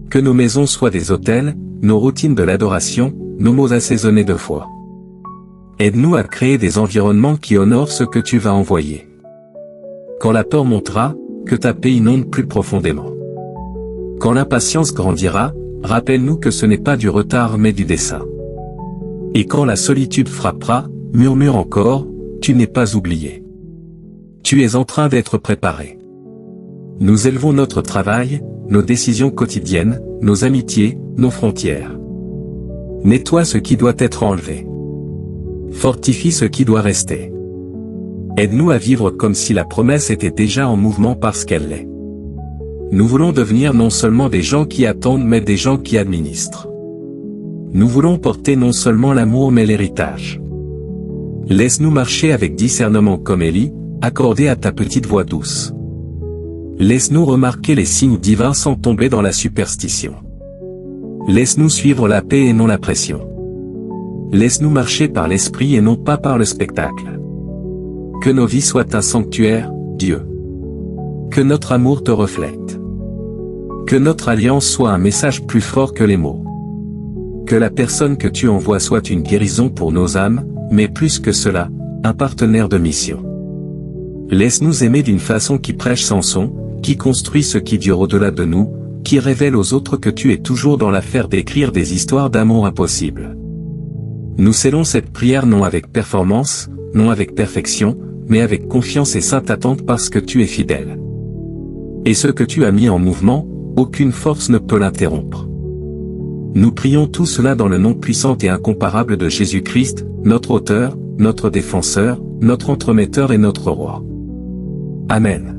Que nos maisons soient des hôtels, nos routines de l'adoration, nos mots assaisonnés de foi. Aide-nous à créer des environnements qui honorent ce que tu vas envoyer. Quand la peur montera, que ta paix inonde plus profondément. Quand l'impatience grandira, rappelle-nous que ce n'est pas du retard mais du dessein. Et quand la solitude frappera, murmure encore, tu n'es pas oublié. Tu es en train d'être préparé. Nous élevons notre travail, nos décisions quotidiennes, nos amitiés, nos frontières. Nettoie ce qui doit être enlevé. Fortifie ce qui doit rester. Aide-nous à vivre comme si la promesse était déjà en mouvement parce qu'elle l'est. Nous voulons devenir non seulement des gens qui attendent mais des gens qui administrent. Nous voulons porter non seulement l'amour mais l'héritage. Laisse-nous marcher avec discernement comme Élie, accordé à ta petite voix douce. Laisse-nous remarquer les signes divins sans tomber dans la superstition. Laisse-nous suivre la paix et non la pression. Laisse-nous marcher par l'esprit et non pas par le spectacle. Que nos vies soient un sanctuaire, Dieu. Que notre amour te reflète. Que notre alliance soit un message plus fort que les mots. Que la personne que tu envoies soit une guérison pour nos âmes, mais plus que cela, un partenaire de mission. Laisse-nous aimer d'une façon qui prêche sans son, qui construit ce qui dure au-delà de nous, qui révèle aux autres que tu es toujours dans l'affaire d'écrire des histoires d'amour impossibles. Nous scellons cette prière non avec performance, non avec perfection, mais avec confiance et sainte attente parce que tu es fidèle. Et ce que tu as mis en mouvement, aucune force ne peut l'interrompre. Nous prions tout cela dans le nom puissant et incomparable de Jésus-Christ, notre auteur, notre défenseur, notre entremetteur et notre roi. Amen.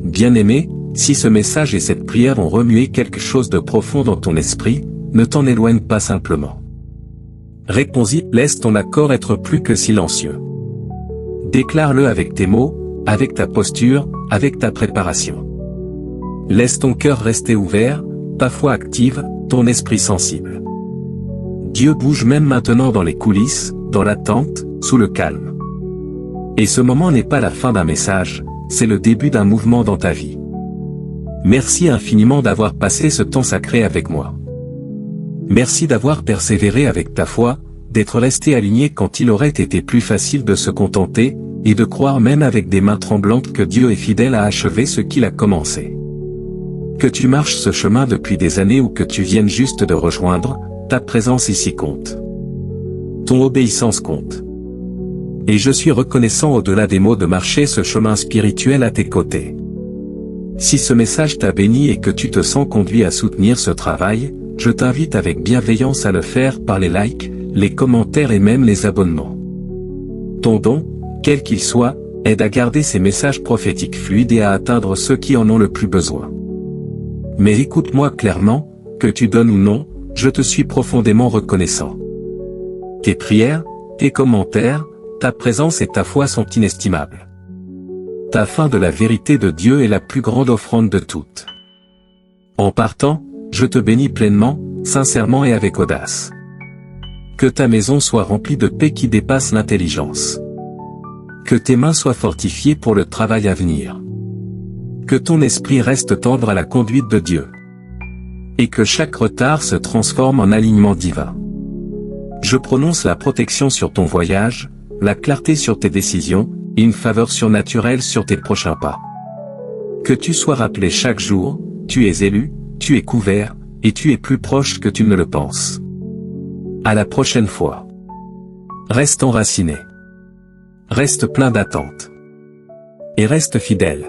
Bien-aimé, si ce message et cette prière ont remué quelque chose de profond dans ton esprit, ne t'en éloigne pas simplement. Réponds-y, laisse ton accord être plus que silencieux. Déclare-le avec tes mots, avec ta posture, avec ta préparation. Laisse ton cœur rester ouvert, ta foi active, ton esprit sensible. Dieu bouge même maintenant dans les coulisses, dans l'attente, sous le calme. Et ce moment n'est pas la fin d'un message, c'est le début d'un mouvement dans ta vie. Merci infiniment d'avoir passé ce temps sacré avec moi. Merci d'avoir persévéré avec ta foi, d'être resté aligné quand il aurait été plus facile de se contenter, et de croire même avec des mains tremblantes que Dieu est fidèle à achever ce qu'il a commencé. Que tu marches ce chemin depuis des années ou que tu viennes juste de rejoindre, ta présence ici compte. Ton obéissance compte. Et je suis reconnaissant au-delà des mots de marcher ce chemin spirituel à tes côtés. Si ce message t'a béni et que tu te sens conduit à soutenir ce travail, je t'invite avec bienveillance à le faire par les likes, les commentaires et même les abonnements. Ton don, quel qu'il soit, Aide à garder ces messages prophétiques fluides et à atteindre ceux qui en ont le plus besoin. Mais écoute-moi clairement, que tu donnes ou non, je te suis profondément reconnaissant. Tes prières, tes commentaires, ta présence et ta foi sont inestimables. Ta faim de la vérité de Dieu est la plus grande offrande de toutes. En partant, je te bénis pleinement, sincèrement et avec audace. Que ta maison soit remplie de paix qui dépasse l'intelligence. Que tes mains soient fortifiées pour le travail à venir. Que ton esprit reste tendre à la conduite de Dieu. Et que chaque retard se transforme en alignement divin. Je prononce la protection sur ton voyage, la clarté sur tes décisions, et une faveur surnaturelle sur tes prochains pas. Que tu sois rappelé chaque jour, tu es élu, tu es couvert, et tu es plus proche que tu ne le penses. À la prochaine fois. Reste enraciné. Reste plein d'attente. Et reste fidèle.